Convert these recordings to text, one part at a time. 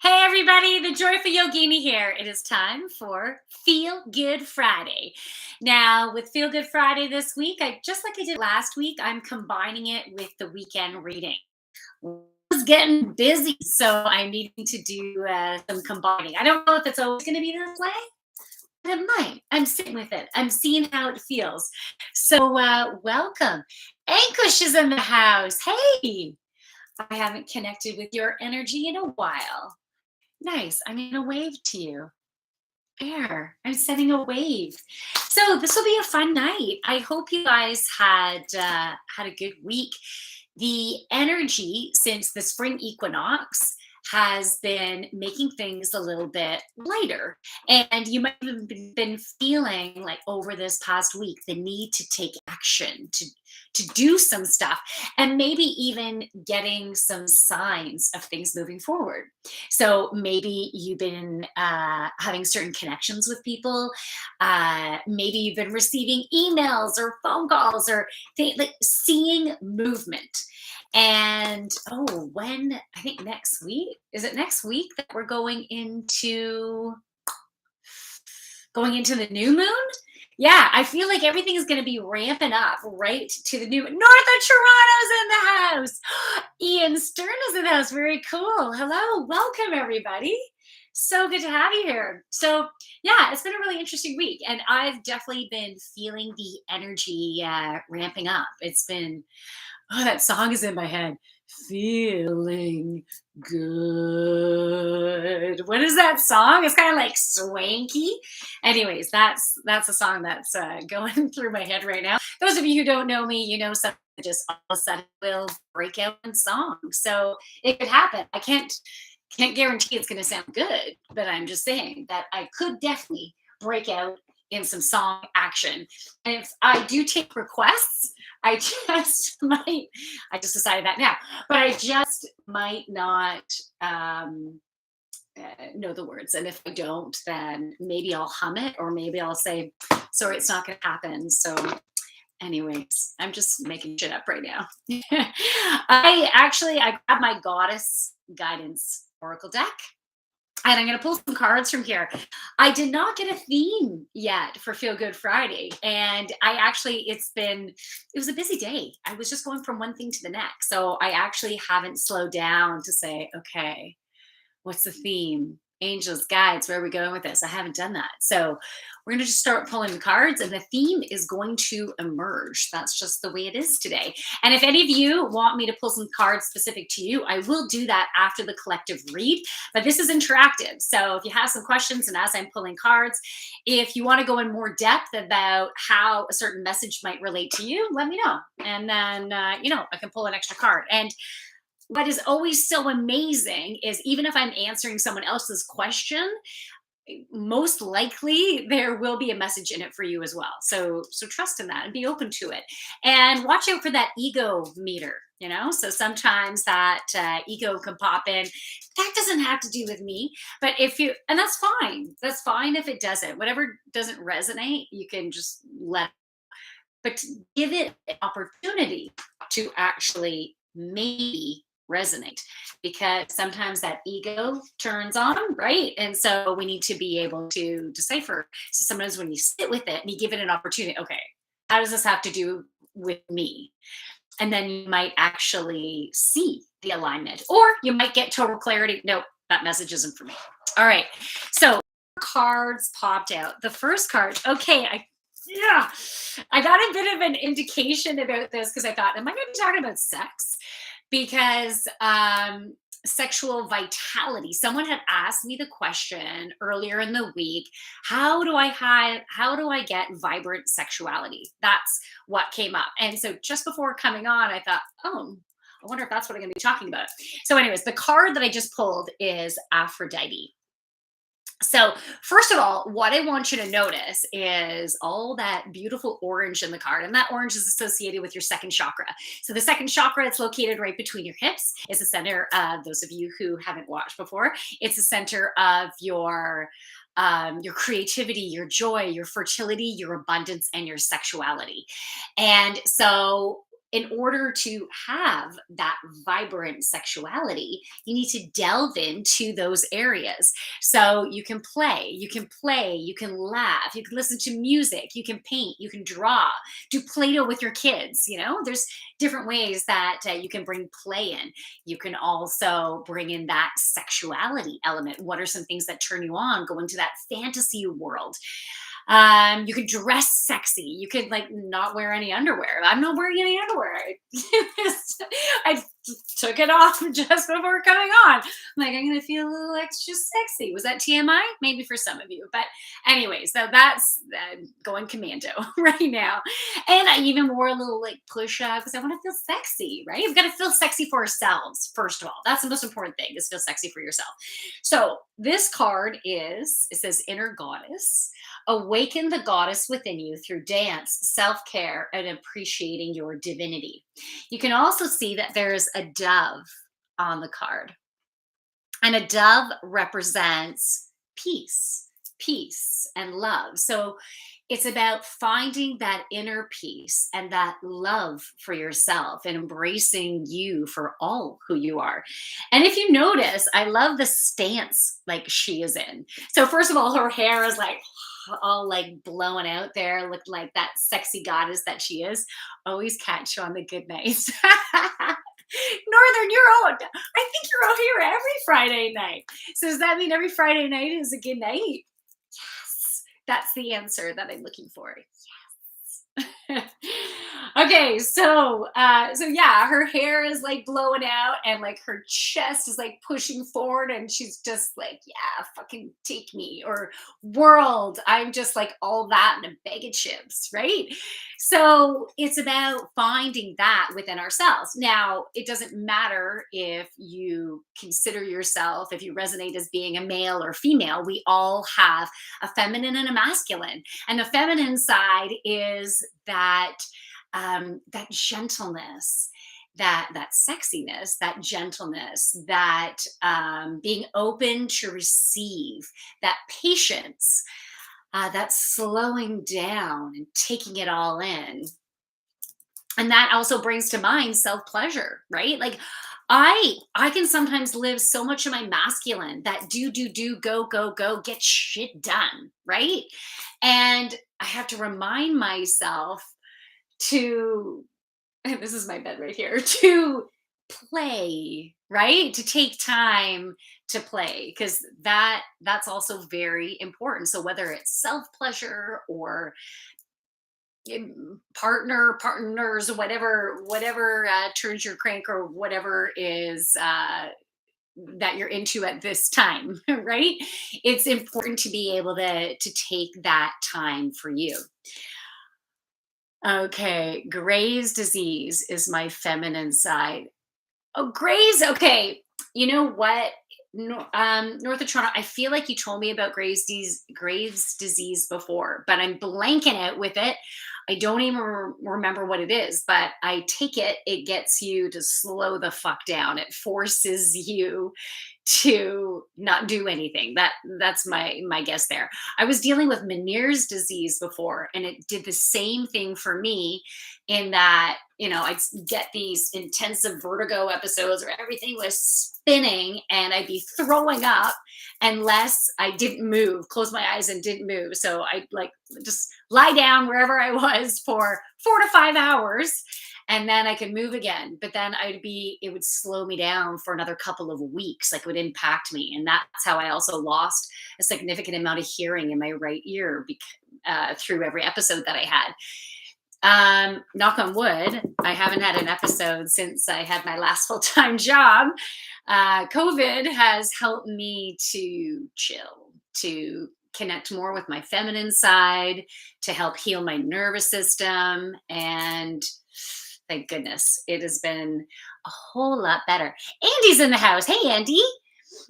Hey everybody, the Joyful Yogini here. It is time for Feel Good Friday. Now, with Feel Good Friday this week, I just like I did last week, I'm combining it with the weekend reading. I was getting busy, so I'm needing to do some combining. I don't know if it's always going to be this way, but it might. I'm sitting with it. I'm seeing how it feels. So, welcome. Ankush is in the house. Hey, I haven't connected with your energy in a while. Nice. I'm going to wave to you. There. I'm sending a wave. So this will be a fun night. I hope you guys had a good week. The energy since the spring equinox has been making things a little bit lighter. And you might have been feeling like over this past week the need to take action, to do some stuff, and maybe even getting some signs of things moving forward. So maybe you've been having certain connections with people. Maybe you've been receiving emails or phone calls or like seeing movement. And when I think next week, is it next week that we're going into the new moon? Yeah, I feel like everything is going to be ramping up right to the new. North of Toronto's in the house. Ian Stern is in the house. Very cool. Hello, welcome everybody. So good to have you here. So yeah, it's been a really interesting week, and I've definitely been feeling the energy ramping up. It's been that song is in my head. Feeling good. What is that song? It's kind of like swanky. Anyways, that's a song that's going through my head right now. Those of you who don't know me, you know something just all of a sudden will break out in song. So it could happen. I can't guarantee it's going to sound good, but I'm just saying that I could definitely break out in some song action. And if I do take requests, I just might, I just decided that now, but I just might not know the words. And if I don't, then maybe I'll hum it or maybe I'll say, sorry, it's not going to happen. So, anyways, I'm just making shit up right now. I grabbed my goddess guidance oracle deck, and I'm going to pull some cards from here. I did not get a theme yet for Feel Good Friday. And it was a busy day. I was just going from one thing to the next. So I actually haven't slowed down to say, okay, what's the theme? Angels, guides, where are we going with this? I haven't done that. So we're going to just start pulling the cards, and the theme is going to emerge. That's just the way it is today. And if any of you want me to pull some cards specific to you, I will do that after the collective read. But this is interactive. So if you have some questions, and as I'm pulling cards, if you want to go in more depth about how a certain message might relate to you, let me know. And then, I can pull an extra card. And what is always so amazing is even if I'm answering someone else's question, most likely there will be a message in it for you as well. So trust in that and be open to it, and watch out for that ego meter. So sometimes that ego can pop in. That doesn't have to do with me, but and that's fine if it doesn't. Whatever doesn't resonate, you can just let, but give it an opportunity to actually maybe resonate, because sometimes that ego turns on, right? And so we need to be able to decipher. So sometimes when you sit with it and you give it an opportunity, okay, how does this have to do with me? And then you might actually see the alignment, or you might get total clarity. Nope, that message isn't for me. All right. So cards popped out. The first card, okay, yeah, I got a bit of an indication about this because I thought, am I going to be talking about sex? Because sexual vitality. Someone had asked me the question earlier in the week, how do I get vibrant sexuality? That's what came up. And so just before coming on, I thought, oh, I wonder if that's what I'm going to be talking about. So anyways, the card that I just pulled is Aphrodite. So, first of all, what I want you to notice is all that beautiful orange in the card, and that orange is associated with your second chakra. So, the second chakra, it's located right between your hips. It's the center of those of you who haven't watched before. It's the center of your creativity, your joy, your fertility, your abundance, and your sexuality. And so, in order to have that vibrant sexuality, you need to delve into those areas. So you can laugh, you can listen to music, you can paint, you can draw, do Play-Doh with your kids. There's different ways that you can bring play in. You can also bring in that sexuality element. What are some things that turn you on? Go into that fantasy world. You could dress sexy. You could like not wear any underwear. I'm not wearing any underwear. I took it off just before coming on. I'm like, I'm gonna feel a little extra sexy. Was that TMI? Maybe for some of you, but anyway, so that's going commando right now. And I even wore a little like push up because I want to feel sexy, right? We've got to feel sexy for ourselves first of all. That's the most important thing is feel sexy for yourself. So this card it says inner goddess. Awaken the goddess within you through dance, self care, and appreciating your divinity. You can also see that there's a dove on the card, and a dove represents peace, and love. So it's about finding that inner peace and that love for yourself and embracing you for all who you are. And if you notice, I love the stance like she is in. So first of all, her hair is like all like blowing out there, looked like that sexy goddess that she is. Always catch you on the good nights. Northern, you're out. I think you're out here every Friday night. So does that mean every Friday night is a good night? Yes. That's the answer that I'm looking for. Okay, so yeah, her hair is like blowing out and like her chest is like pushing forward and she's just like, yeah, fucking take me, or world, I'm just like all that in a bag of chips, right? So it's about finding that within ourselves. Now, it doesn't matter if you consider yourself, if you resonate as being a male or female, we all have a feminine and a masculine. And the feminine side is that gentleness, that sexiness, that gentleness, that being open to receive, that patience, that slowing down and taking it all in. And that also brings to mind self pleasure, right? Like I can sometimes live so much of my masculine, that do, go, get shit done, right? And I have to remind myself to, and this is my bed right here, to play, right? To take time to play, because that's also very important. So whether it's self pleasure or partners, whatever turns your crank, or whatever is that you're into at this time, right? It's important to be able to take that time for you. Okay, Graves' disease is my feminine side. Oh, Graves. Okay, you know what? North of Toronto. I feel like you told me about Graves' disease before, but I'm blanking out with it. I don't even remember what it is, but I take it gets you to slow the fuck down. It forces you to not do anything. That's my guess there. I was dealing with Meniere's disease before, and it did the same thing for me, in that I'd get these intensive vertigo episodes where everything was spinning and I'd be throwing up unless I didn't move, close my eyes and didn't move. So I'd like just lie down wherever I was for 4 to 5 hours, and then I could move again. But then it would slow me down for another couple of weeks. Like, it would impact me. And that's how I also lost a significant amount of hearing in my right ear through every episode that I had. Knock on wood, I haven't had an episode since I had my last full-time job. COVID has helped me to chill, to connect more with my feminine side, to help heal my nervous system. And thank goodness, it has been a whole lot better. Andy's in the house. Hey, Andy.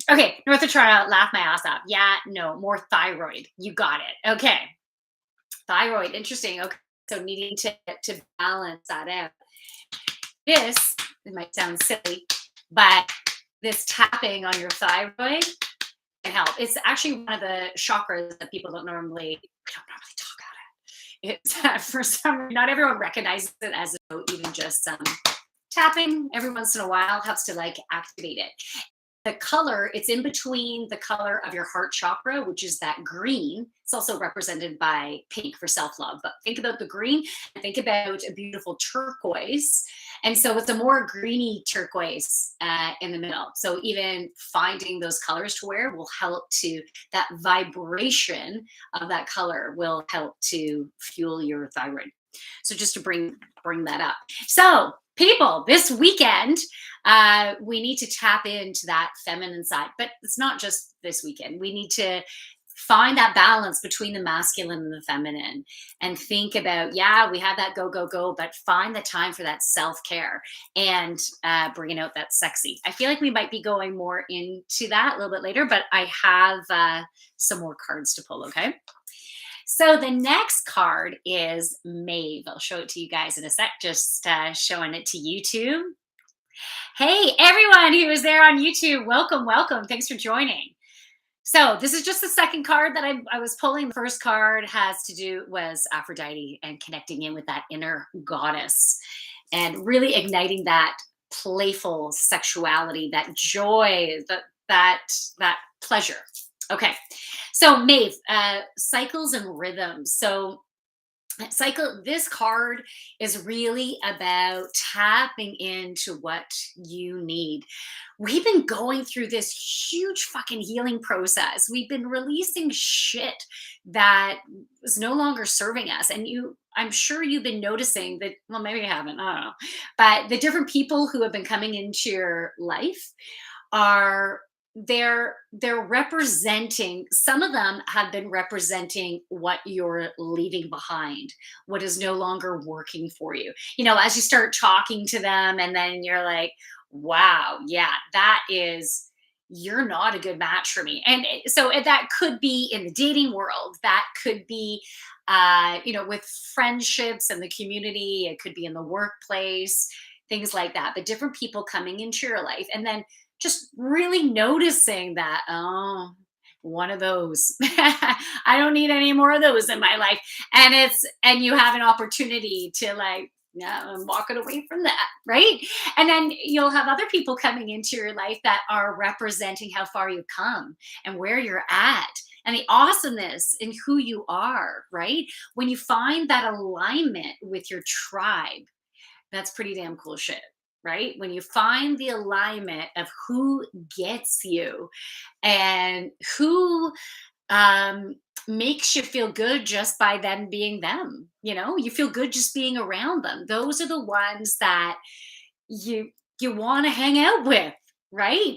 Okay, North of Toronto, laugh my ass off. Yeah, no, more thyroid. You got it. Okay. Thyroid, interesting. Okay. So needing to balance that out. This, it might sound silly, but this tapping on your thyroid can help. It's actually one of the chakras that we don't normally talk about it. it's for some, not everyone recognizes it as even just tapping every once in a while helps to like activate it. The color, it's in between the color of your heart chakra, which is that green. It's also represented by pink for self-love, but think about the green and think about a beautiful turquoise. And so it's a more greeny turquoise in the middle. So even finding those colors to wear will help to, that vibration of that color will help to fuel your thyroid. So just to bring that up. So people, this weekend, we need to tap into that feminine side, but it's not just this weekend. We need to find that balance between the masculine and the feminine and think about, yeah, we have that go, go, go, but find the time for that self-care and bringing out that sexy. I feel like we might be going more into that a little bit later, but I have some more cards to pull, okay? So the next card is Maeve. I'll show it to you guys in a sec, just showing it to YouTube. Hey, everyone who is there on YouTube, welcome, welcome. Thanks for joining. So this is just the second card that I was pulling. The first card was Aphrodite and connecting in with that inner goddess and really igniting that playful sexuality, that joy, that pleasure. Okay, so Maeve, cycles and rhythms. So this card is really about tapping into what you need. We've been going through this huge fucking healing process. We've been releasing shit that is no longer serving us. And I'm sure you've been noticing that, well, maybe you haven't, I don't know. But the different people who have been coming into your life are they're representing, some of them have been representing what you're leaving behind, what is no longer working for you, as you start talking to them, and then you're like, wow, yeah, you're not a good match for me. And so that could be in the dating world, that could be with friendships and the community, it could be in the workplace, things like that, but different people coming into your life, and then just really noticing that, oh, one of those. I don't need any more of those in my life. And you have an opportunity to like, yeah, I'm walking away from that, right? And then you'll have other people coming into your life that are representing how far you've come and where you're at and the awesomeness in who you are, right? When you find that alignment with your tribe, that's pretty damn cool shit, right? When you find the alignment of who gets you and who makes you feel good just by them being them, you feel good just being around them. Those are the ones that you want to hang out with, right?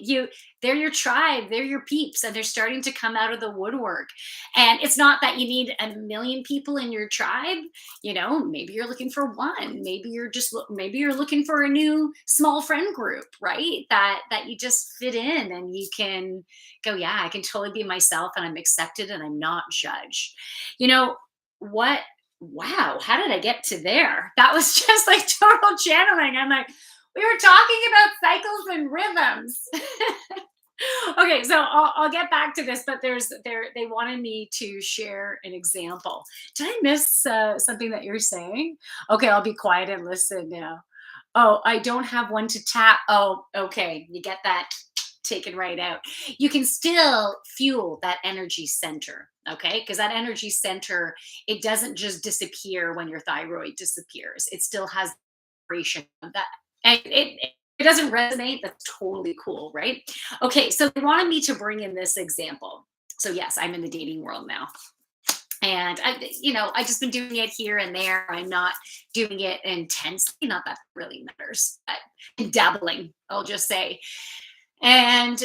They're your tribe, they're your peeps, and they're starting to come out of the woodwork. And it's not that you need a million people in your tribe. Maybe you're looking for one, maybe you're looking for a new small friend group, right? That you just fit in and you can go, yeah, I can totally be myself and I'm accepted and I'm not judged. What? Wow, how did I get to there? That was just like total channeling. I'm like, we were talking about cycles and rhythms. Okay, so I'll get back to this, but they wanted me to share an example. Did I miss something that you're saying? Okay, I'll be quiet and listen now. Oh, I don't have one to tap. Oh, okay, you get that taken right out. You can still fuel that energy center, okay? Because that energy center, it doesn't just disappear when your thyroid disappears. It still has vibration of that. And it doesn't resonate. That's totally cool, right? Okay, so they wanted me to bring in this example. So yes, I'm in the dating world now. And I just been doing it here and there. I'm not doing it intensely. Not that it really matters, but dabbling, I'll just say. And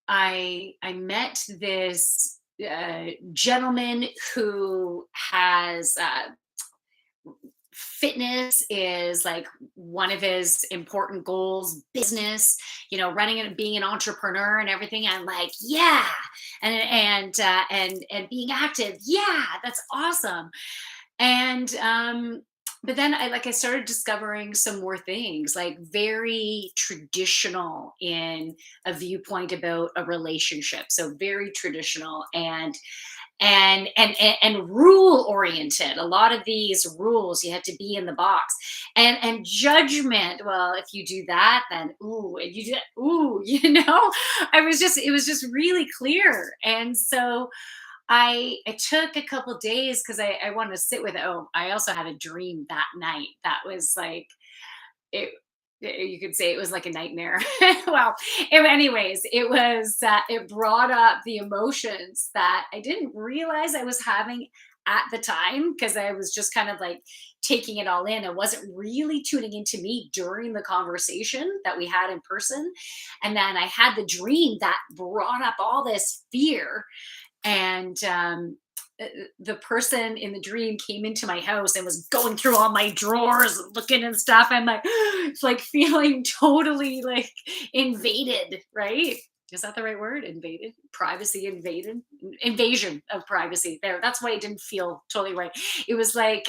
I met this gentleman who has fitness is like one of his important goals, business, running and being an entrepreneur and everything. I'm like, yeah. And being active. Yeah, that's awesome. And but then I started discovering some more things, like very traditional in a viewpoint about a relationship. So very traditional. And and rule oriented. A lot of these rules, you had to be in the box, and judgment. Well, if you do that, then ooh, and you do that, ooh, it was just really clear. And so I took a couple days because I wanted to sit with it. Oh, I also had a dream that night that was like it. You could say it was like a nightmare. Well, anyways, it brought up the emotions that I didn't realize I was having at the time because I was just kind of like taking it all in. I wasn't really tuning into me during the conversation that we had in person. And then I had the dream that brought up all this fear, and the person in the dream came into my house and was going through all my drawers and looking and stuff. I'm like, it's like feeling totally like invaded, right? Is that the right word? Invaded? Privacy invaded? Invasion of privacy. There. That's why it didn't feel totally right. It was like,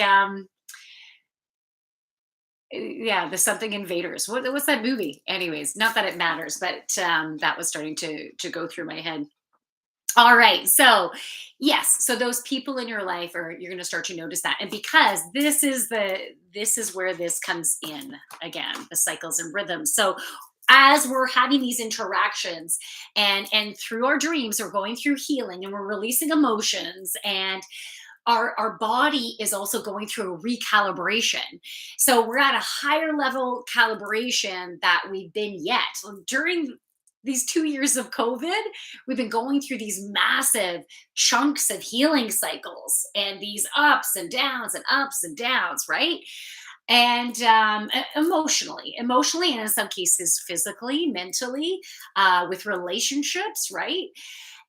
yeah, the something invaders. What's that movie? Anyways, not that it matters, but that was starting to go through my head. All right. So, yes, so those people in your life are you're going to start to notice that. And because this is where this comes in again, the cycles and rhythms. So, as we're having these interactions and through our dreams we're going through healing and we're releasing emotions, and our body is also going through a recalibration. So we're at a higher level calibration that we've been yet. So during these 2 years of COVID, we've been going through these massive chunks of healing cycles and these ups and downs, right? And emotionally, and in some cases physically, mentally, with relationships, right?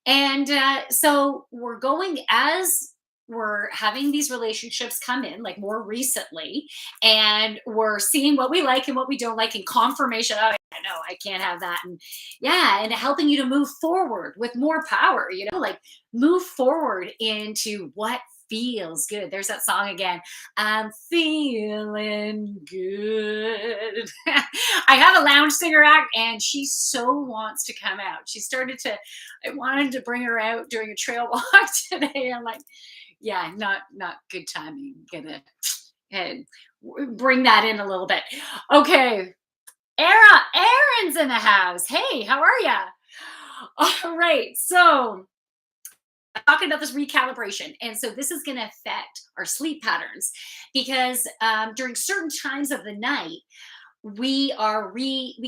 And so we're going as we're having these relationships come in, like more recently, and we're seeing what we like and what we don't like, and confirmation. Oh, yeah, no, I can't have that. And yeah, and helping you to move forward with more power, like move forward into what feels good. There's that song again. I'm feeling good. I have a lounge singer act, and she so wants to come out. She started to I wanted to bring her out during a trail walk today. I'm like, yeah, not good timing. Gonna bring that in a little bit. Okay, Aaron's in the house. Hey, how are ya? All right, so talking about this recalibration, and so this is going to affect our sleep patterns because during certain times of the night we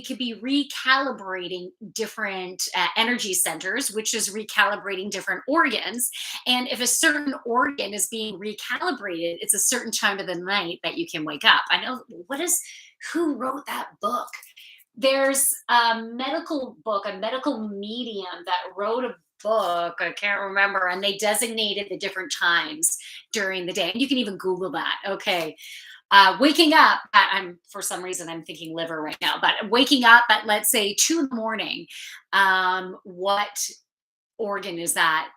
could be recalibrating different energy centers, which is recalibrating different organs. And if a certain organ is being recalibrated, it's a certain time of the night that you can wake up. I know what is who wrote that book. There's a medical book, a medical medium that wrote a book. I can't remember, and they designated the different times during the day. And you can even Google that. Okay, waking up I'm for some reason I'm thinking liver right now, but waking up at, let's say, 2 in the morning. What organ is that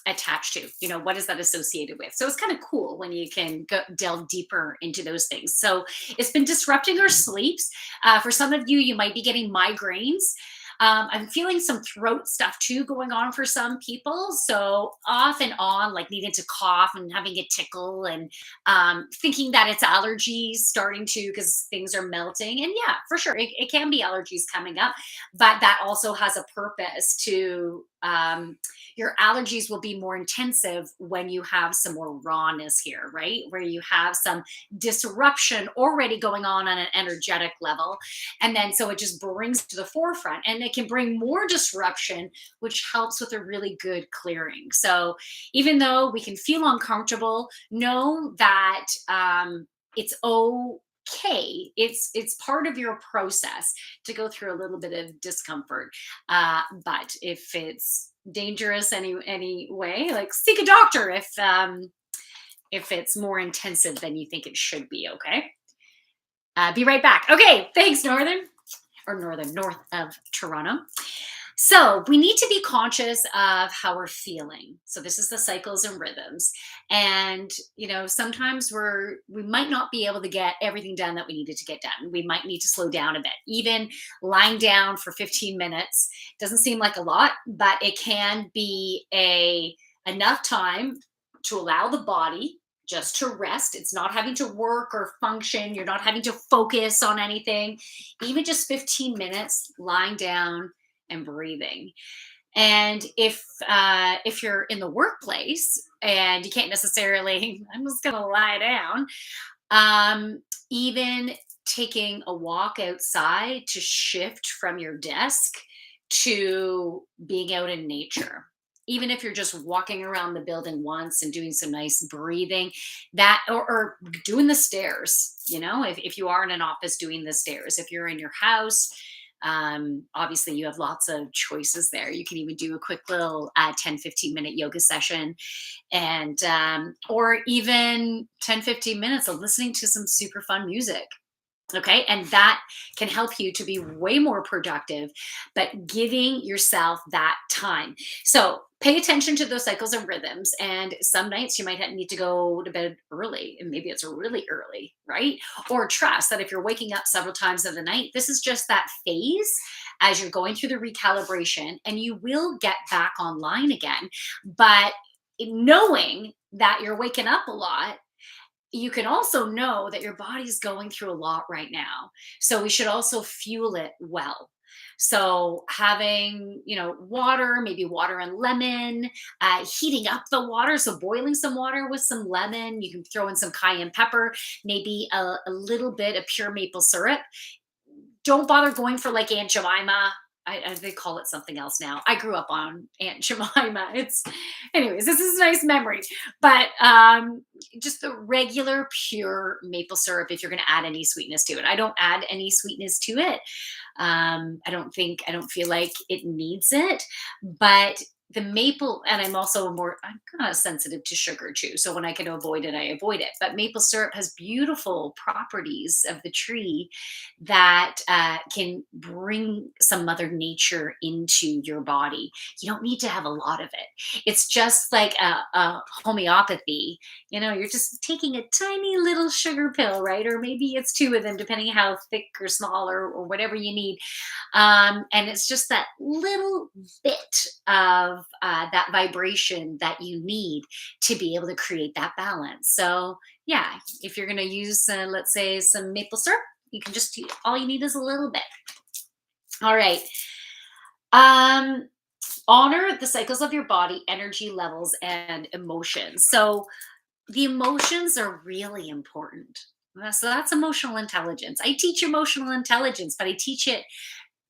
attached to? What is that associated with? So it's kind of cool when you can delve deeper into those things. So it's been disrupting our sleeps. For some of you, you might be getting migraines. I'm feeling some throat stuff too going on for some people. So off and on, like needing to cough and having a tickle, and thinking that it's allergies starting to, because things are melting. And yeah, for sure, it can be allergies coming up, but that also has a purpose to. Your allergies will be more intensive when you have some more rawness here, right? Where you have some disruption already going on an energetic level. And then so it just brings to the forefront, and it can bring more disruption, which helps with a really good clearing. So even though we can feel uncomfortable, know that it's okay. It's part of your process to go through a little bit of discomfort. But if it's dangerous any way, like seek a doctor if it's more intensive than you think it should be. Okay. Be right back. Okay, thanks, north of Toronto. So we need to be conscious of how we're feeling. So this is the cycles and rhythms. And sometimes we might not be able to get everything done that we needed to get done. We might need to slow down a bit. Even lying down for 15 minutes doesn't seem like a lot, but it can be enough time to allow the body just to rest. It's not having to work or function. You're not having to focus on anything. Even just 15 minutes lying down and breathing. And if you're in the workplace and you can't necessarily, I'm just gonna lie down. Even taking a walk outside to shift from your desk to being out in nature. Even if you're just walking around the building once and doing some nice breathing, that or doing the stairs, if you are in an office doing the stairs, if you're in your house, obviously you have lots of choices there. You can even do a quick little 10-15 minute yoga session, and or even 10-15 minutes of listening to some super fun music. Okay, and that can help you to be way more productive, but giving yourself that time. So pay attention to those cycles and rhythms, and some nights you might need to go to bed early, and maybe it's really early, right? Or trust that if you're waking up several times of the night, this is just that phase as you're going through the recalibration, and you will get back online again. But knowing that you're waking up a lot, you can also know that your body's going through a lot right now. So we should also fuel it well. So having, water, maybe water and lemon, heating up the water. So boiling some water with some lemon, you can throw in some cayenne pepper, maybe a little bit of pure maple syrup. Don't bother going for like Aunt Jemima. They call it something else now. I grew up on Aunt Jemima. Anyways, this is a nice memory. But just the regular pure maple syrup if you're going to add any sweetness to it. I don't add any sweetness to it. I don't feel like it needs it. But the maple, and I'm kind of sensitive to sugar too. So when I can avoid it, I avoid it. But maple syrup has beautiful properties of the tree that can bring some mother nature into your body. You don't need to have a lot of it. It's just like a homeopathy. You're just taking a tiny little sugar pill, right? Or maybe it's two of them, depending how thick or small or whatever you need. And it's just that little bit of that vibration that you need to be able to create that balance. So, yeah, if you're going to use, let's say, some maple syrup, you can just all you need is a little bit. All right. Honor the cycles of your body, energy levels, and emotions. So the emotions are really important. So that's emotional intelligence. I teach emotional intelligence, but I teach it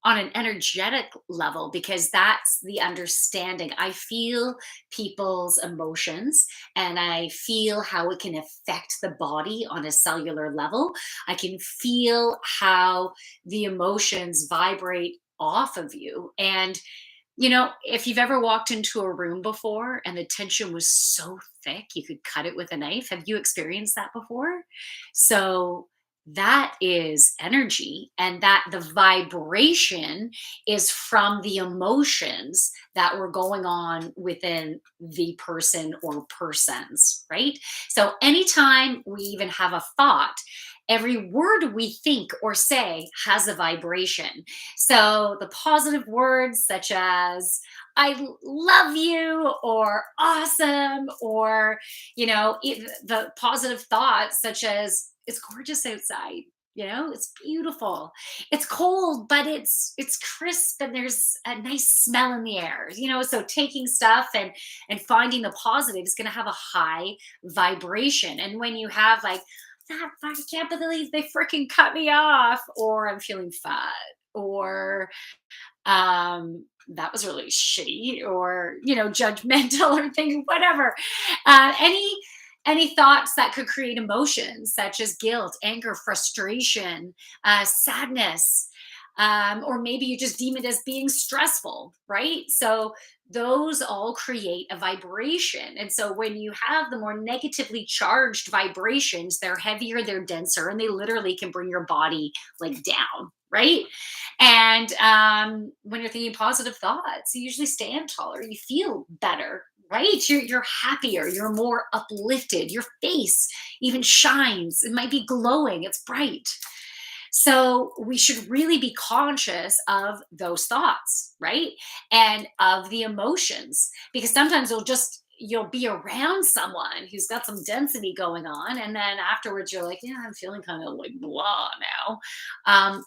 on an energetic level because that's the understanding. I feel people's emotions and I feel how it can affect the body on a cellular level. I can feel how the emotions vibrate off of you. And if you've ever walked into a room before and the tension was so thick you could cut it with a knife, have you experienced that before? So that is energy, and that the vibration is from the emotions that were going on within the person or persons, right? So anytime we even have a thought, every word we think or say has a vibration. So the positive words such as love you or awesome, or the positive thoughts such as it's gorgeous outside. It's beautiful. It's cold, but it's crisp and there's a nice smell in the air. So taking stuff and finding the positive is going to have a high vibration. And when you have like that, I can't believe they freaking cut me off, or I'm feeling fat, or that was really shitty, or judgmental or thing, whatever. Any thoughts that could create emotions such as guilt, anger, frustration, sadness, or maybe you just deem it as being stressful, right? So those all create a vibration. And so when you have the more negatively charged vibrations, they're heavier, they're denser, and they literally can bring your body like down, right? And when you're thinking positive thoughts, you usually stand taller, you feel better, right? You're happier, you're more uplifted, your face even shines, it might be glowing, it's bright. So we should really be conscious of those thoughts, right? And of the emotions, because sometimes you'll be around someone who's got some density going on, and then afterwards you're like, yeah, I'm feeling kind of like blah now.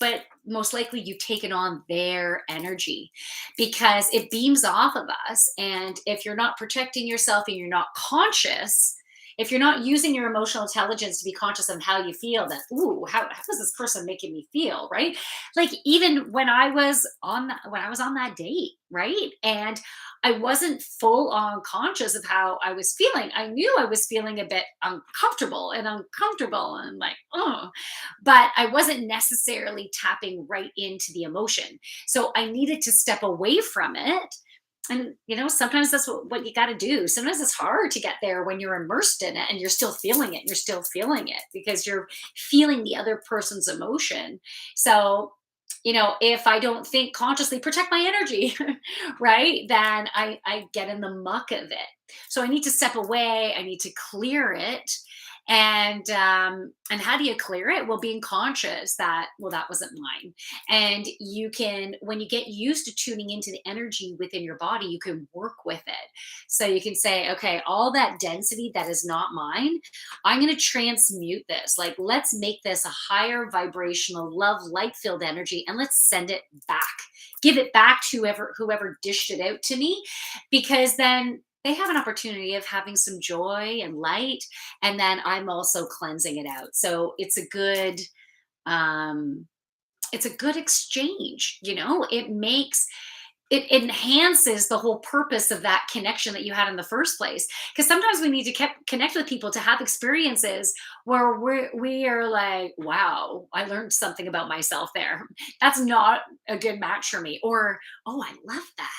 But most likely you've taken on their energy because it beams off of us. And if you're not protecting yourself and you're not conscious, if you're not using your emotional intelligence to be conscious of how you feel, that, ooh, how is this person making me feel, right? Like even when I was on that date, right? And I wasn't full on conscious of how I was feeling. I knew I was feeling a bit uncomfortable and like, oh, but I wasn't necessarily tapping right into the emotion. So I needed to step away from it. And sometimes that's what you got to do. Sometimes it's hard to get there when you're immersed in it and you're still feeling it. You're still feeling it because you're feeling the other person's emotion. So, if I don't think consciously, protect my energy, right? Then I get in the muck of it. So I need to step away. I need to clear it. And how do you clear it? Well, being conscious that, well, that wasn't mine. And you can, when you get used to tuning into the energy within your body, you can work with it. So you can say, okay, all that density that is not mine, I'm going to transmute this. Like, let's make this a higher vibrational, love, light filled energy, and let's send it back. Give it back to whoever dished it out to me, because then they have an opportunity of having some joy and light, and then I'm also cleansing it out. So um it's a good exchange. It enhances the whole purpose of that connection that you had in the first place, because sometimes we need to connect with people to have experiences where we are like, wow, I learned something about myself there. That's not a good match for me. Or, oh, I love that.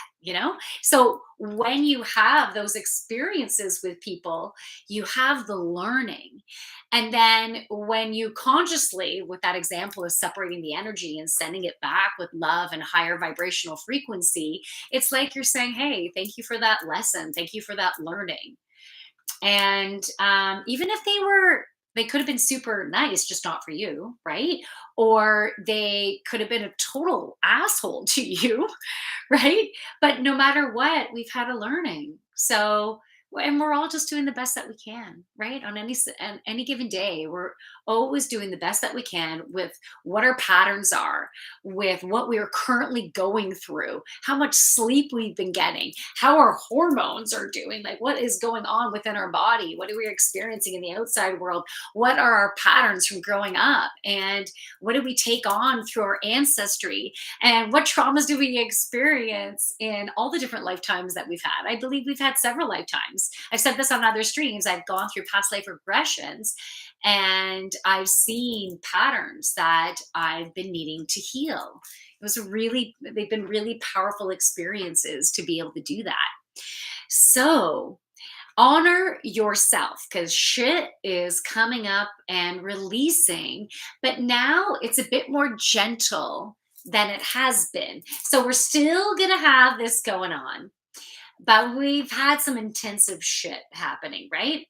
So when you have those experiences with people, you have the learning. And then when you consciously, with that example of separating the energy and sending it back with love and higher vibrational frequency, it's like you're saying, hey, thank you for that lesson. Thank you for that learning. And even if they could have been super nice, just not for you, right? Or they could have been a total asshole to you, right? But no matter what, we've had a learning. So, and we're all just doing the best that we can, right? On any given day, we're always doing the best that we can with what our patterns are, with what we are currently going through, how much sleep we've been getting, how our hormones are doing, like what is going on within our body, what are we experiencing in the outside world, what are our patterns from growing up, and what do we take on through our ancestry, and what traumas do we experience in all the different lifetimes that we've had. I believe we've had several lifetimes. I've said this on other streams. I've gone through past life regressions, and I've seen patterns that I've been needing to heal. They've been really powerful experiences to be able to do that. So honor yourself, because shit is coming up and releasing, but now it's a bit more gentle than it has been. So we're still going to have this going on, but we've had some intensive shit happening, right?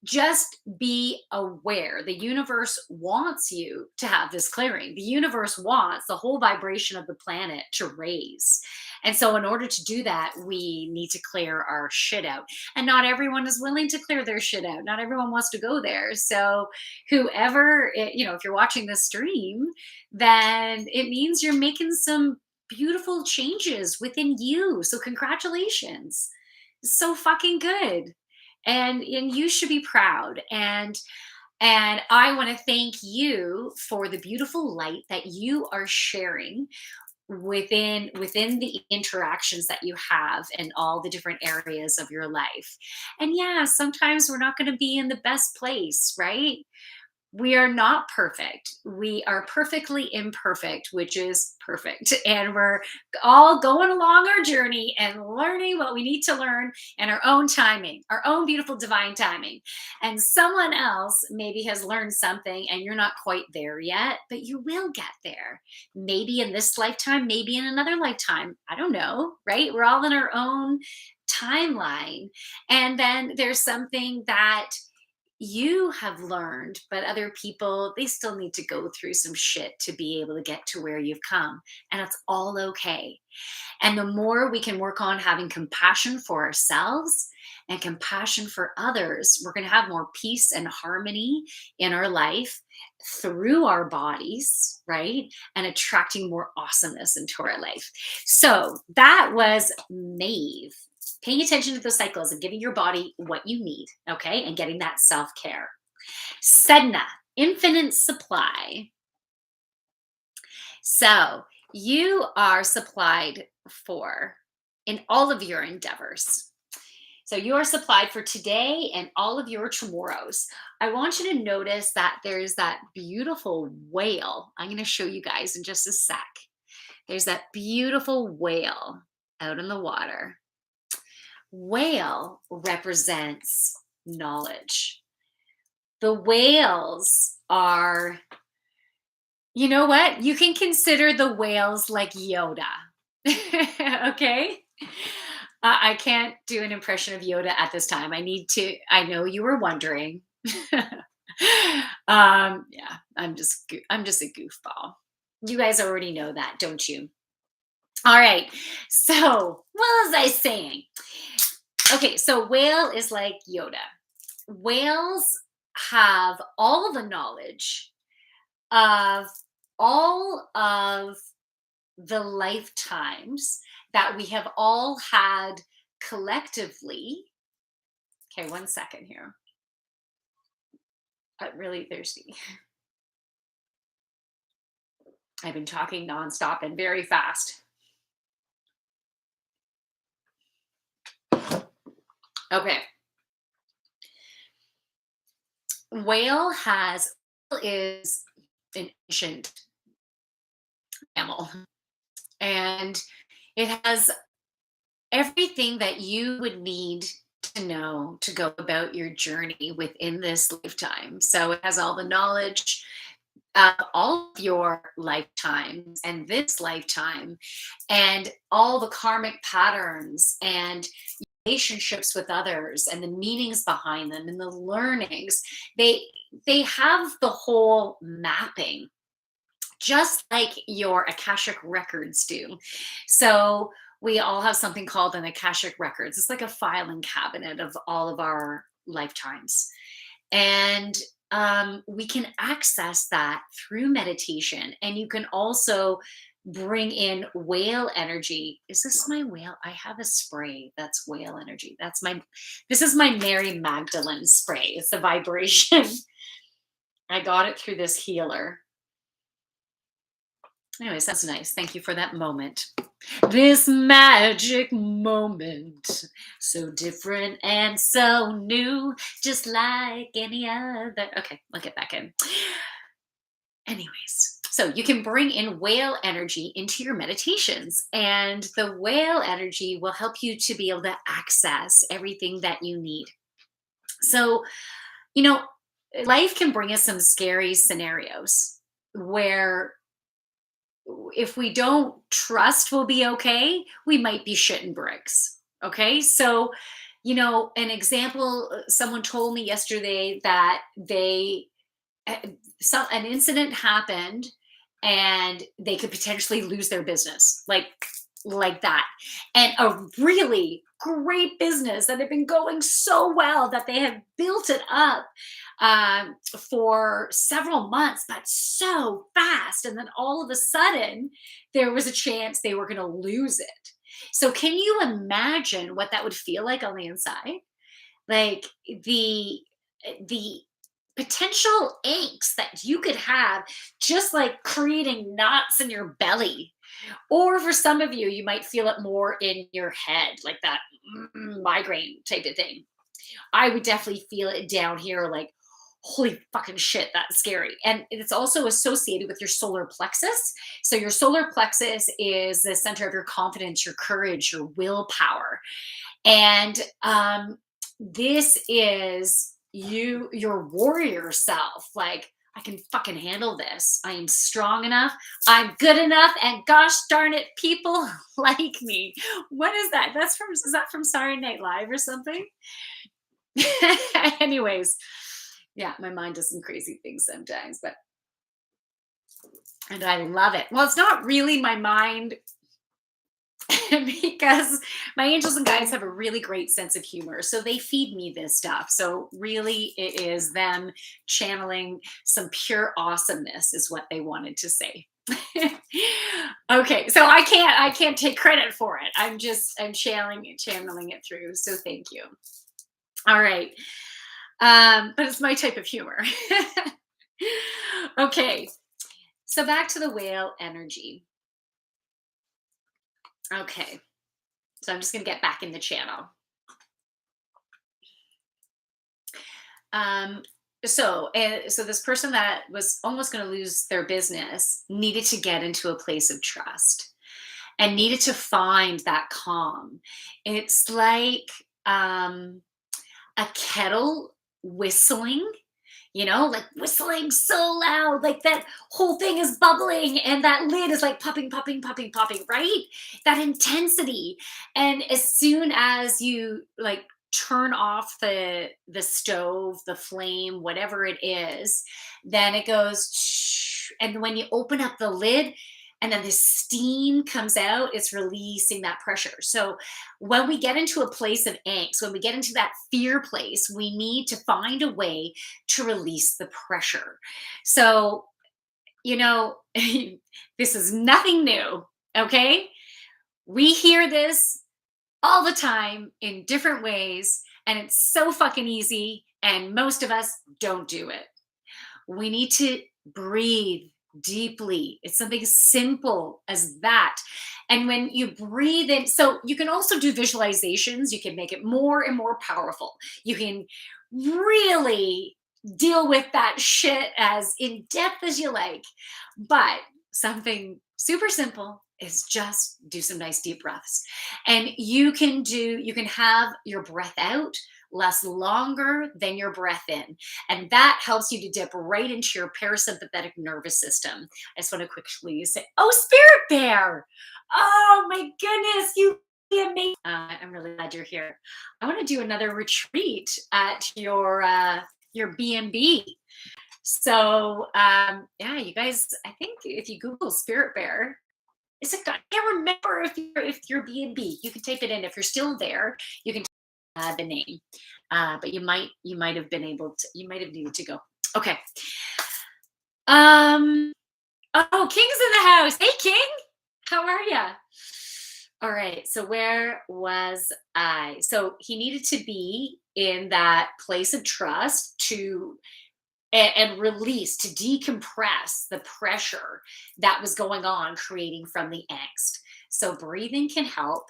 Just be aware. The universe wants you to have this clearing. The universe wants the whole vibration of the planet to raise. And so, in order to do that, we need to clear our shit out. And not everyone is willing to clear their shit out. Not everyone wants to go there. So, if you're watching this stream, then it means you're making some beautiful changes within you. So congratulations. So fucking good. And you should be proud. And I want to thank you for the beautiful light that you are sharing within the interactions that you have in all the different areas of your life. And yeah, sometimes we're not going to be in the best place, right? We are not perfect. We are perfectly imperfect, which is perfect. And we're all going along our journey and learning what we need to learn in our own timing, our own beautiful divine timing. And someone else maybe has learned something and you're not quite there yet, but you will get there. Maybe in this lifetime, maybe in another lifetime. I don't know, right? We're all in our own timeline. And then there's something that you have learned, but other people, they still need to go through some shit to be able to get to where you've come. And it's all okay. And the more we can work on having compassion for ourselves and compassion for others, we're going to have more peace and harmony in our life through our bodies, right? And attracting more awesomeness into our life. So that was Maeve. Paying attention to those cycles and giving your body what you need, okay? And getting that self care. Sedna, infinite supply. So you are supplied for in all of your endeavors. So you are supplied for today and all of your tomorrows. I want you to notice that there's that beautiful whale. I'm going to show you guys in just a sec. There's that beautiful whale out in the water. Whale represents knowledge. The whales are, you know what? You can consider the whales like Yoda. Okay? I can't do an impression of Yoda at this time. I know you were wondering. Yeah, I'm just a goofball. You guys already know that, don't you? All right. So, what was I saying? Okay, so whale is like Yoda. Whales have all the knowledge of all of the lifetimes that we have all had collectively. Okay, one second here. I'm really thirsty. I've been talking nonstop and very fast. Okay. Whale is an ancient mammal, and it has everything that you would need to know to go about your journey within this lifetime. So it has all the knowledge of all of your lifetimes and this lifetime, and all the karmic patterns and relationships with others and the meanings behind them and the learnings. They have the whole mapping, just like your Akashic records do. So we all have something called an Akashic records. It's like a filing cabinet of all of our lifetimes. And we can access that through meditation. And you can also bring in whale energy. Is this my whale? I have a spray that's whale energy. This is my Mary Magdalene spray. It's a vibration. I got it through this healer. Anyways, that's nice. Thank you for that moment. This magic moment, so different and so new, just like any other. Okay, I'll get back in. Anyways, so you can bring in whale energy into your meditations, and the whale energy will help you to be able to access everything that you need. So, you know, life can bring us some scary scenarios where if we don't trust we'll be okay, we might be shitting bricks. Okay. So, an example, someone told me yesterday that uh, an incident happened and they could potentially lose their business like that, and a really great business that had been going so well that they had built it up for several months, but so fast, and then all of a sudden there was a chance they were going to lose it. So can you imagine what that would feel like on the inside? Like the potential angst that you could have, just like creating knots in your belly. Or for some of you, you might feel it more in your head, like that migraine type of thing. I would definitely feel it down here, like, holy fucking shit, that's scary. And it's also associated with your solar plexus. So your solar plexus is the center of your confidence, your courage, your willpower. And this is your warrior self. Like, I can fucking handle this. I am strong enough. I'm good enough. And gosh darn it, people like me. What is that? Is that from Saturday Night Live or something? Anyways, Yeah, my mind does some crazy things sometimes, but and I love it. Well, it's not really my mind because my angels and guides have a really great sense of humor. So they feed me this stuff. So really it is them channeling some pure awesomeness is what they wanted to say. Okay, so I can't take credit for it. I'm channeling it through. So thank you. All right. But it's my type of humor. Okay. So back to the whale energy. Okay. So I'm just going to get back in the channel. Um, so this person that was almost going to lose their business needed to get into a place of trust and needed to find that calm. It's like um, a kettle whistling, like whistling so loud, like that whole thing is bubbling and that lid is like popping, popping, popping, popping, right? That intensity. And as soon as you like turn off the stove, the flame, whatever it is, then it goes shh, and when you open up the lid and then the steam comes out, it's releasing that pressure. So when we get into a place of angst, when we get into that fear place, we need to find a way to release the pressure. So, you know, this is nothing new, okay? We hear this all the time in different ways, and it's so fucking easy, and most of us don't do it. We need to breathe deeply. It's something simple as that. And when you breathe in, so you can also do visualizations, you can make it more and more powerful. You can really deal with that shit as in depth as you like. But something super simple is just do some nice deep breaths. And you can have your breath out last longer than your breath in. And that helps you to dip right into your parasympathetic nervous system. I just want to quickly say, oh, Spirit Bear. Oh my goodness, you amazing. I'm really glad you're here. I want to do another retreat at your B&B. So yeah, you guys, I think if you Google Spirit Bear, I can't remember if you're B&B. You can type it in. If you're still there, you can the name. But you might have been able to, you might have needed to go. Okay. Um, oh, King's in the house. Hey, King. How are you? All right. So where was I? So he needed to be in that place of trust to and release, to decompress the pressure that was going on, creating from the angst. So breathing can help.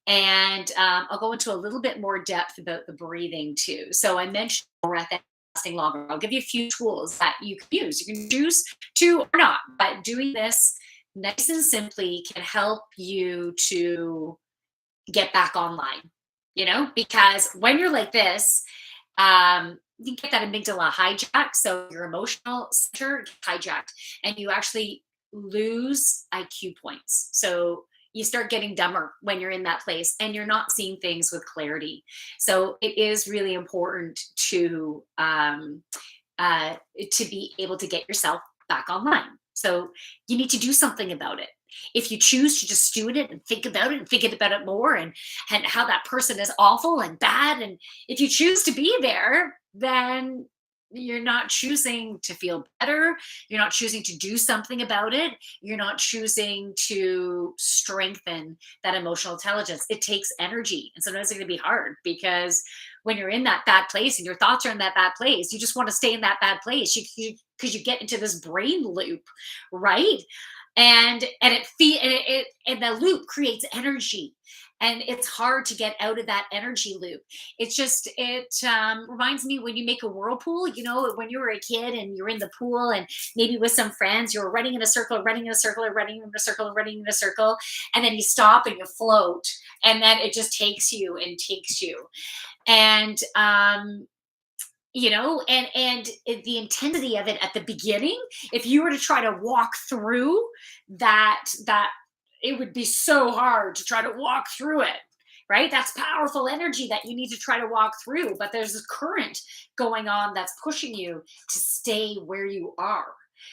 And I'll go into a little bit more depth about the breathing too. So I mentioned breath lasting longer. I'll give you a few tools that you can use. You can choose to or not, but doing this nice and simply can help you to get back online, because when you're like this, you get that amygdala hijacked. So your emotional center gets hijacked and you actually lose IQ points. So you start getting dumber when you're in that place and you're not seeing things with clarity. So it is really important to be able to get yourself back online. So you need to do something about it. If you choose to just do it and think about it and think about it more and how that person is awful and bad, and if you choose to be there, then you're not choosing to feel better. You're not choosing to do something about it. You're not choosing to strengthen that emotional intelligence. It takes energy. And sometimes it's going to be hard because when you're in that bad place and your thoughts are in that bad place, you just want to stay in that bad place because you get into this brain loop, right? And the loop creates energy, and it's hard to get out of that energy loop. It reminds me when you make a whirlpool, when you were a kid and you're in the pool and maybe with some friends, you're running in a circle, running in a circle, or running in a circle, running in a circle, and then you stop and you float, and then it just takes you and takes you. And the intensity of it at the beginning, if you were to try to walk through that, it would be so hard to try to walk through it, right? That's powerful energy that you need to try to walk through, but there's this current going on that's pushing you to stay where you are.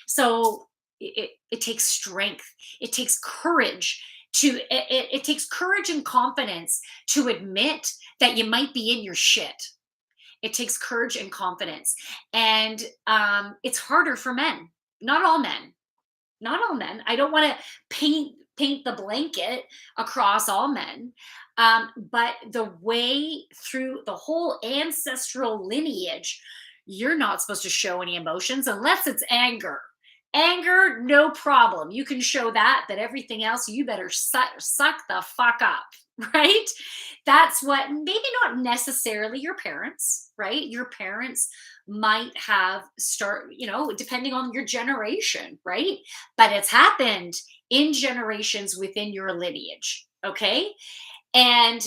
So it takes strength, it takes courage it takes courage and confidence to admit that you might be in your shit. It takes courage and confidence. And it's harder for men, not all men, not all men. I don't want to paint the blanket across all men. But the way through the whole ancestral lineage, you're not supposed to show any emotions unless it's anger. Anger, no problem. You can show that, but everything else, you better suck the fuck up, right? That's what, maybe not necessarily your parents, right? Your parents might have depending on your generation, right? But it's happened in generations within your lineage, okay? And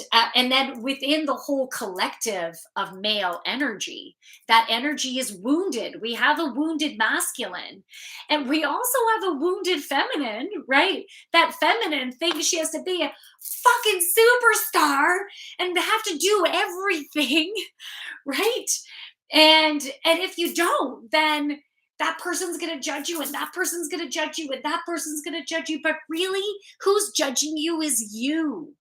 then within the whole collective of male energy, that energy is wounded. We have a wounded masculine, and we also have a wounded feminine, right? That feminine thinks she has to be a fucking superstar and have to do everything, right? And if you don't, then that person's going to judge you, and that person's going to judge you, and that person's going to judge you. But really, who's judging you is you.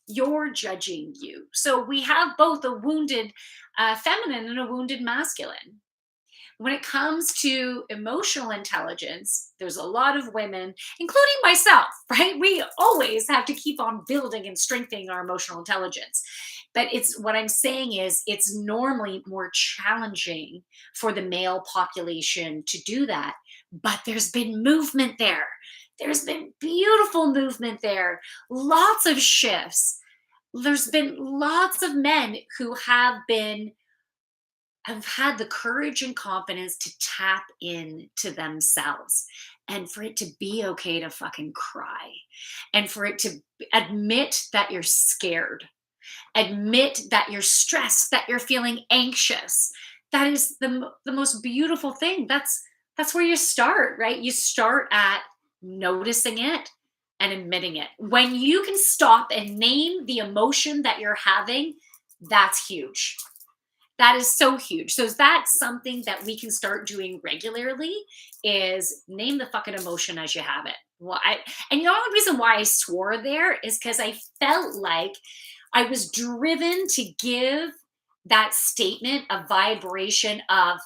You're judging you. So we have both a wounded feminine and a wounded masculine. When it comes to emotional intelligence, there's a lot of women, including myself, right? We always have to keep on building and strengthening our emotional intelligence. But it's what I'm saying is it's normally more challenging for the male population to do that. But there's been movement there. There's been beautiful movement there, lots of shifts. There's been lots of men who have had the courage and confidence to tap into themselves, and for it to be okay to fucking cry, and for it to admit that you're scared, admit that you're stressed, that you're feeling anxious. That is the most beautiful thing. That's where you start, right? You start at noticing it and admitting it. When you can stop and name the emotion that you're having, that's huge. That is so huge. So that's something that we can start doing regularly, is name the fucking emotion as you have it. And the only reason why I swore there is because I felt like I was driven to give that statement a vibration of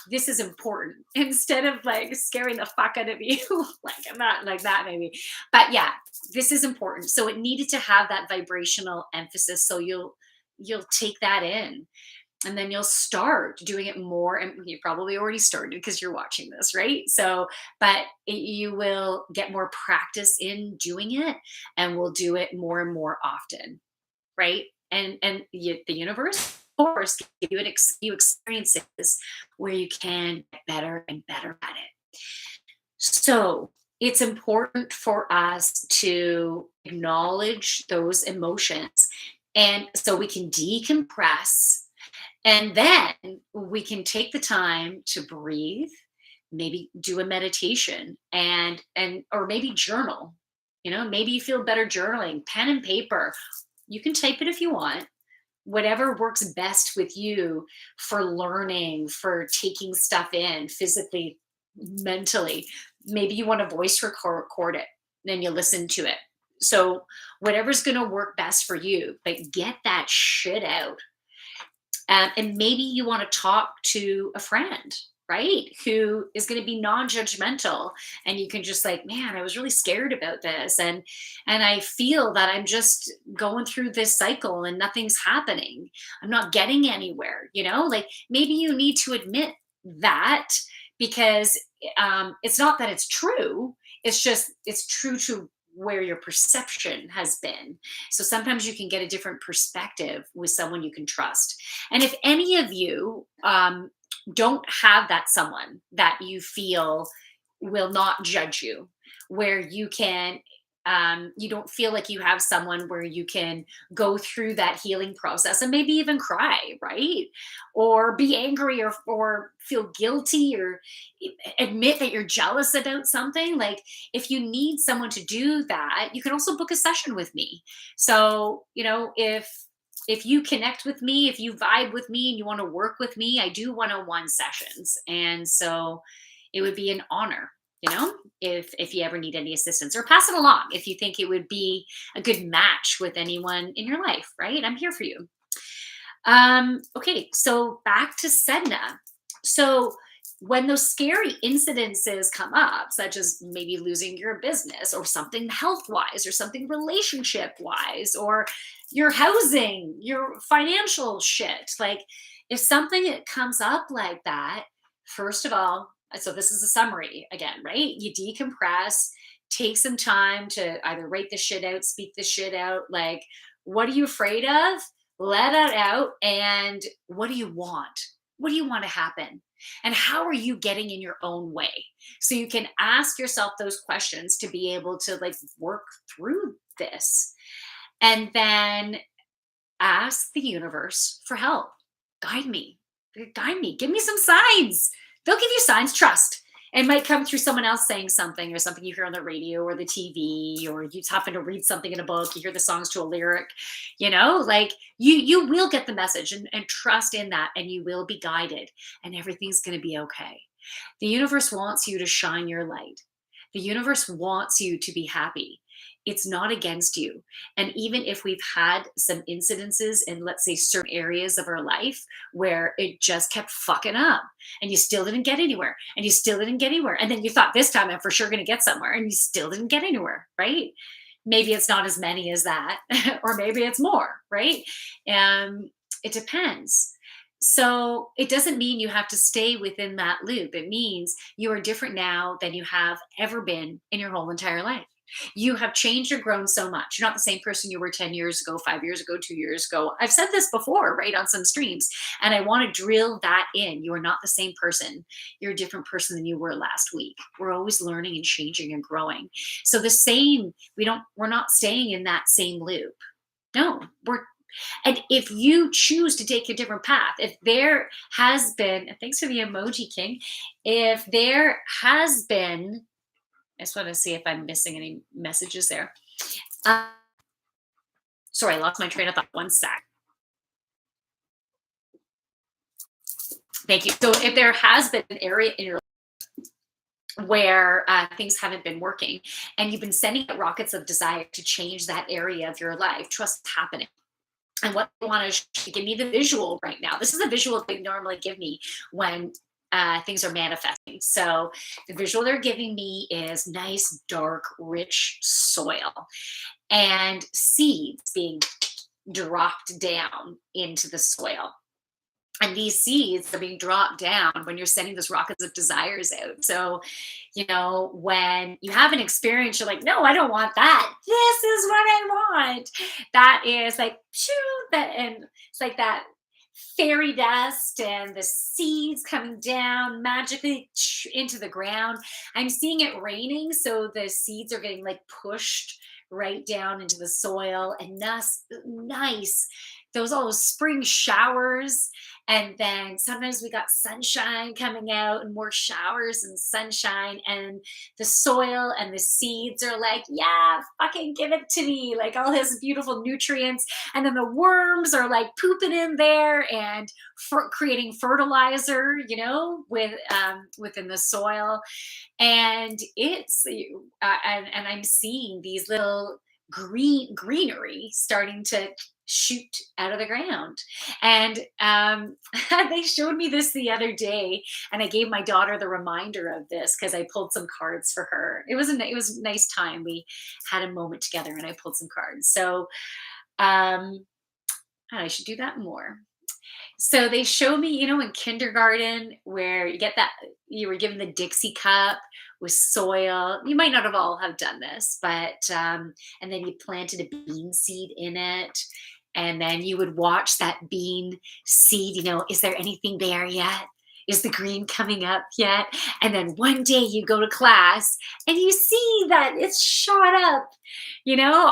this is important, instead of like scaring the fuck out of you. Like, I'm not like that maybe. But yeah, this is important. So it needed to have that vibrational emphasis. So you'll take that in, and then you'll start doing it more, and you probably already started because you're watching this, right? So but you will get more practice in doing it, and will do it more and more often, right? And the universe, of course, give you you experiences where you can get better and better at it. So it's important for us to acknowledge those emotions, and so we can decompress, and then we can take the time to breathe, maybe do a meditation, and or maybe journal. Maybe you feel better journaling, pen and paper. You can type it if you want. Whatever works best with you for learning, for taking stuff in physically, mentally. Maybe you want to voice record it, then you listen to it. So whatever's going to work best for you, but get that shit out. And maybe you want to talk to a friend, right? Who is going to be non-judgmental, and you can just like, man, I was really scared about this. And I feel that I'm just going through this cycle and nothing's happening. I'm not getting anywhere, like maybe you need to admit that, because it's not that it's true. It's just, it's true to where your perception has been. So sometimes you can get a different perspective with someone you can trust. And if any of you don't have that someone that you feel will not judge you, where you can you don't feel like you have someone where you can go through that healing process and maybe even cry, right? Or be angry, or feel guilty, or admit that you're jealous about something. Like, if you need someone to do that, you can also book a session with me. So, if you connect with me, if you vibe with me and you want to work with me, I do one-on-one sessions. And so it would be an honor, if you ever need any assistance, or pass it along if you think it would be a good match with anyone in your life, right? I'm here for you. Okay, so back to Sedna. So when those scary incidences come up, such as maybe losing your business, or something health wise, or something relationship wise, or your housing, your financial shit, like, if something that comes up like that, first of all, so this is a summary again, right? You decompress, take some time to either write the shit out, speak the shit out. Like, what are you afraid of? Let it out. And what do you want? What do you want to happen? And how are you getting in your own way? So you can ask yourself those questions to be able to, like, work through this. And then ask the universe for help. Guide me. Guide me. Give me some signs. They'll give you signs. Trust. It might come through someone else saying something, or something you hear on the radio or the TV, or you just happen to read something in a book. You hear the songs to a lyric, like, you will get the message, and trust in that, and you will be guided, and everything's going to be okay. The universe wants you to shine your light. The universe wants you to be happy. It's not against you. And even if we've had some incidences in, let's say, certain areas of our life where it just kept fucking up, and you still didn't get anywhere, and you still didn't get anywhere, and then you thought, this time I'm for sure going to get somewhere, and you still didn't get anywhere, right? Maybe it's not as many as that, or maybe it's more, right? It depends. So it doesn't mean you have to stay within that loop. It means you are different now than you have ever been in your whole entire life. You have changed or grown so much. You're not the same person you were 10 years ago, 5 years ago, 2 years ago. I've said this before, right, on some streams, and I want to drill that in. You are not the same person. You're a different person than you were last week. We're always learning and changing and growing. So we're not staying in that same loop. No, and if you choose to take a different path, if there has been, and thanks for the emoji king, if there has been, I just want to see if I'm missing any messages there. Uh, Sorry, I lost my train of thought. One sec. Thank you. So if there has been an area in your where things haven't been working, and you've been sending out rockets of desire to change that area of your life, trust it's happening. And what I want to give me the visual right now. This is a visual they normally give me when things are manifesting. So the visual they're giving me is nice, dark, rich soil, and seeds being dropped down into the soil. And these seeds are being dropped down when you're sending those rockets of desires out. So, when you have an experience, you're like, no, I don't want that. This is what I want. That is like, shoo, and it's like that fairy dust and the seeds coming down magically into the ground. I'm seeing it raining, so the seeds are getting, like, pushed right down into the soil, and nice, those spring showers. And then sometimes we got sunshine coming out, and more showers and sunshine, and the soil and the seeds are like, yeah, fucking give it to me, like, all his beautiful nutrients. And then the worms are like pooping in there and creating fertilizer, within the soil. And and I'm seeing these little greenery starting to shoot out of the ground. And they showed me this the other day, and I gave my daughter the reminder of this because I pulled some cards for her. It was a nice time. We had a moment together, and I pulled some cards. So I should do that more. So they show me, in kindergarten, where you were given the Dixie cup with soil. You might not have all have done this, but and then you planted a bean seed in it, and then you would watch that bean seed. Is there anything there yet? Is the green coming up yet? And then one day you go to class and you see that it's shot up.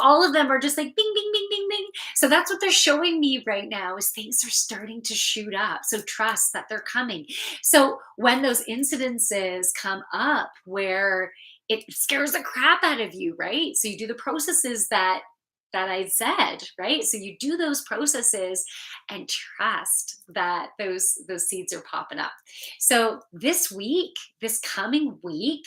All of them are just like bing, bing, bing, bing, bing. So that's what they're showing me right now is things are starting to shoot up. So trust that they're coming. So when those incidences come up where it scares the crap out of you, right? So you do the processes that I said, right? So you do those processes and trust that those seeds are popping up. So this week, this coming week,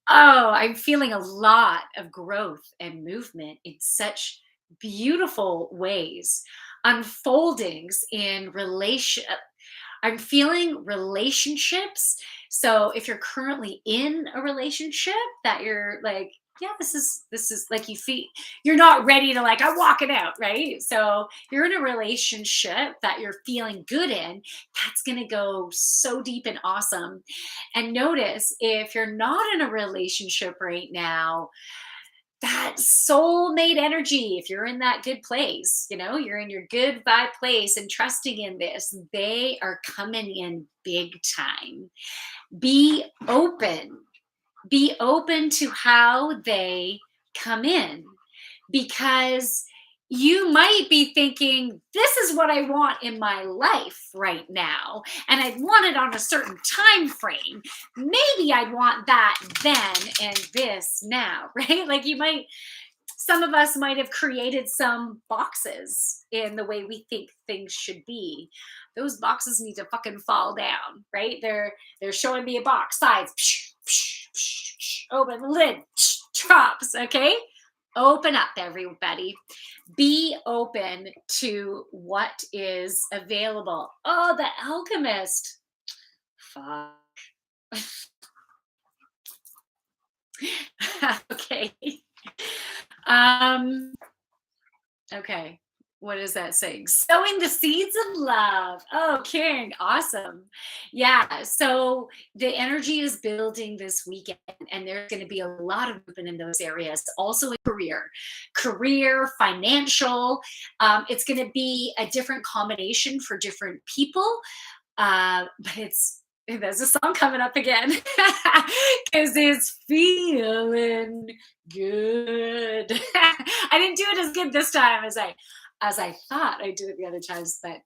oh, I'm feeling a lot of growth and movement in such beautiful ways, unfoldings in relation. I'm feeling relationships. So if you're currently in a relationship that you're like, yeah, this is like you feel you're not ready to like, I'm walking out, right? So you're in a relationship that you're feeling good in, that's gonna go so deep and awesome. And notice if you're not in a relationship right now, that soulmate energy, if you're in that good place, you're in your good vibe place and trusting in this, they are coming in big time. Be open. Be open to how they come in because you might be thinking, this is what I want in my life right now. And I'd want it on a certain time frame. Maybe I'd want that then and this now, right? Like some of us might have created some boxes in the way we think things should be. Those boxes need to fucking fall down, right? They're showing me a box, sides, open the lid, drops, okay? Open up, everybody. Be open to what is available. Oh, the alchemist. Fuck. Okay. Um, okay. What is that saying? Sowing the seeds of love. Oh, King. Awesome. Yeah. So the energy is building this weekend, and there's going to be a lot of movement in those areas. Also, in career, financial. It's going to be a different combination for different people. But there's a song coming up again because it's feeling good. I didn't do it as good this time as I thought I did it the other times, but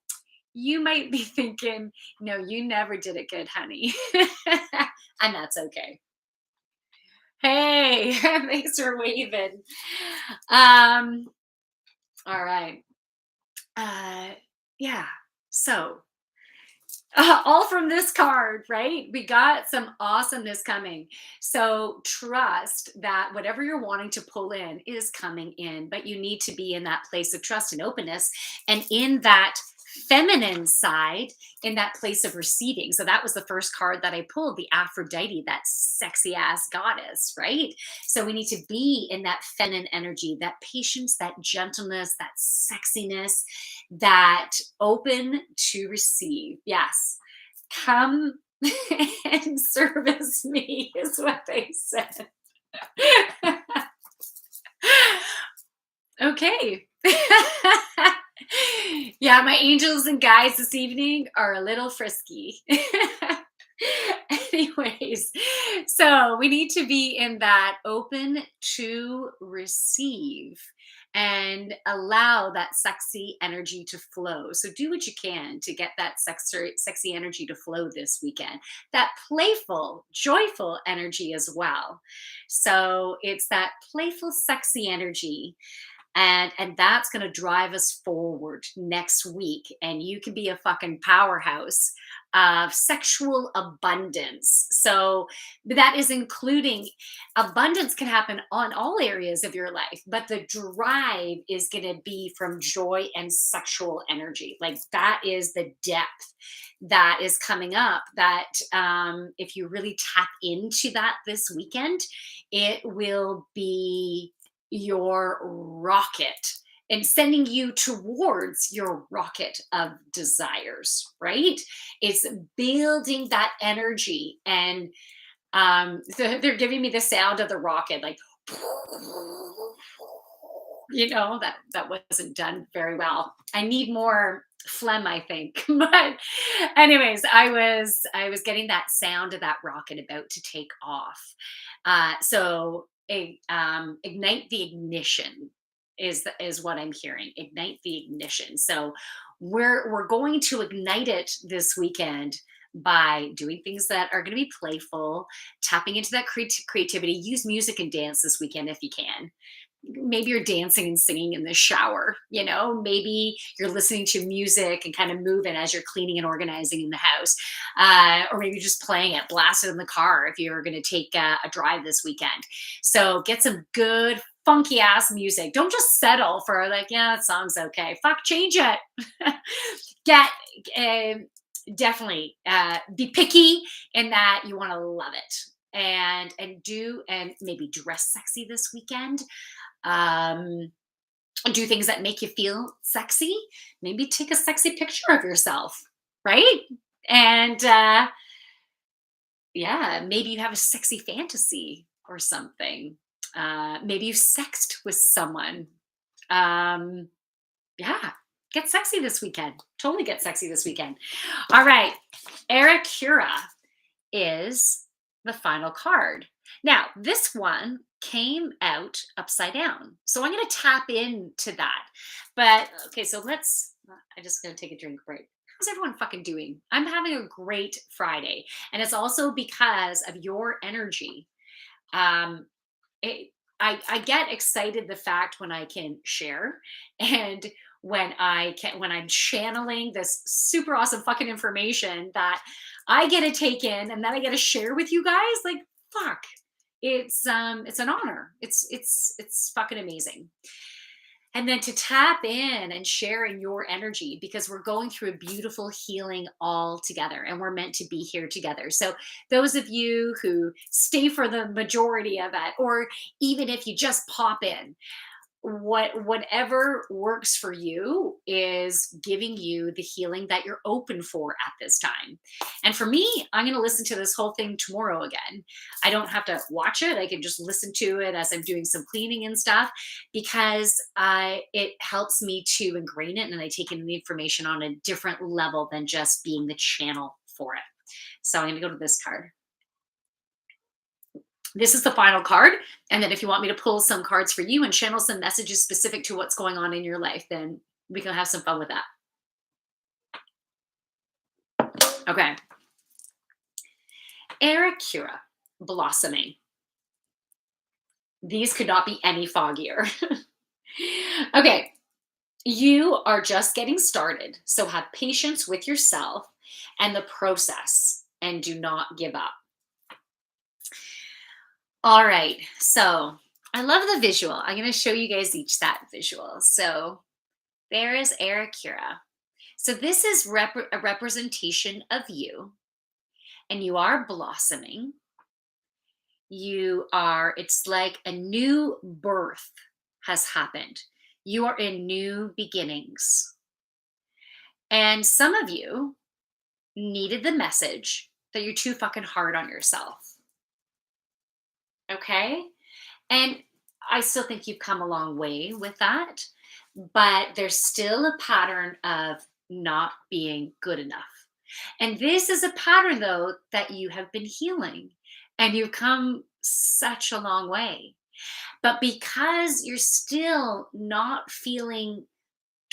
you might be thinking, no, you never did it good, honey. And that's okay. Hey, thanks for waving. Um, all right. Uh, yeah. So all from this card, right? We got some awesomeness coming. So trust that whatever you're wanting to pull in is coming in, but you need to be in that place of trust and openness and in that feminine side, in that place of receiving. So that was the first card that I pulled, the Aphrodite, that sexy ass goddess, right? So we need to be in that feminine energy, that patience, that gentleness, that sexiness, that open to receive. Yes. Come and service me is what they said. Okay. Yeah, my angels and guides this evening are a little frisky. Anyways, so we need to be in that open to receive and allow that sexy energy to flow. So do what you can to get that sexy energy to flow this weekend. That playful, joyful energy as well. So it's that playful, sexy energy and that's going to drive us forward next week and you can be a fucking powerhouse of sexual abundance. So that is including abundance can happen on all areas of your life, but the drive is going to be from joy and sexual energy. Like that is the depth that is coming up that if you really tap into that this weekend, it will be your rocket and sending you towards your rocket of desires, right? It's building that energy. And they're giving me the sound of the rocket, like, That wasn't done very well. I need more phlegm, I think. But anyways, I was getting that sound of that rocket about to take off. Ignite the ignition is what I'm hearing. Ignite the ignition. So we're going to ignite it this weekend by doing things that are going to be playful, tapping into that creativity. Use music and dance this weekend if you can. Maybe you're dancing and singing in the shower, maybe you're listening to music and kind of moving as you're cleaning and organizing in the house, or maybe you're just playing it, blast it in the car if you're going to take a drive this weekend. So get some good funky ass music. Don't just settle for like, yeah, that song's okay. Fuck, change it. Get Definitely be picky in that you want to love it, and maybe dress sexy this weekend. um, do things that make you feel sexy. Maybe take a sexy picture of yourself, right? And yeah, maybe you have a sexy fantasy or something. Maybe you sexed with someone. Um, yeah, get sexy this weekend. Totally get sexy this weekend. All right, Ericura is the final card. Now, this one came out upside down. So I'm going to tap into that. But okay, so I'm just going to take a drink break. How's everyone fucking doing? I'm having a great Friday. And it's also because of your energy. Um, it, I get excited the fact when I can share and when I'm channeling this super awesome fucking information that I get to take in and then I get to share with you guys. Like, fuck, it's an honor. It's fucking amazing. And then to tap in and share in your energy, because we're going through a beautiful healing all together and we're meant to be here together. So those of you who stay for the majority of it, or even if you just pop in, whatever works for you is giving you the healing that you're open for at this time. And for me, I'm going to listen to this whole thing tomorrow again. I don't have to watch it. I can just listen to it as I'm doing some cleaning and stuff, because it helps me to ingrain it and I take in the information on a different level than just being the channel for it. So I'm going to go to this card. This is the final card. And then if you want me to pull some cards for you and channel some messages specific to what's going on in your life, then we can have some fun with that. Okay. Ericura, blossoming. These could not be any foggier. Okay. You are just getting started. So have patience with yourself and the process and do not give up. All right, so I love the visual. I'm going to show you guys each that visual. So there is Ericura. So this is a representation of you, and you are blossoming. It's like a new birth has happened. You are in new beginnings. And some of you needed the message that you're too fucking hard on yourself. Okay. And I still think you've come a long way with that, but there's still a pattern of not being good enough. And this is a pattern, though, that you have been healing and you've come such a long way. But because you're still not feeling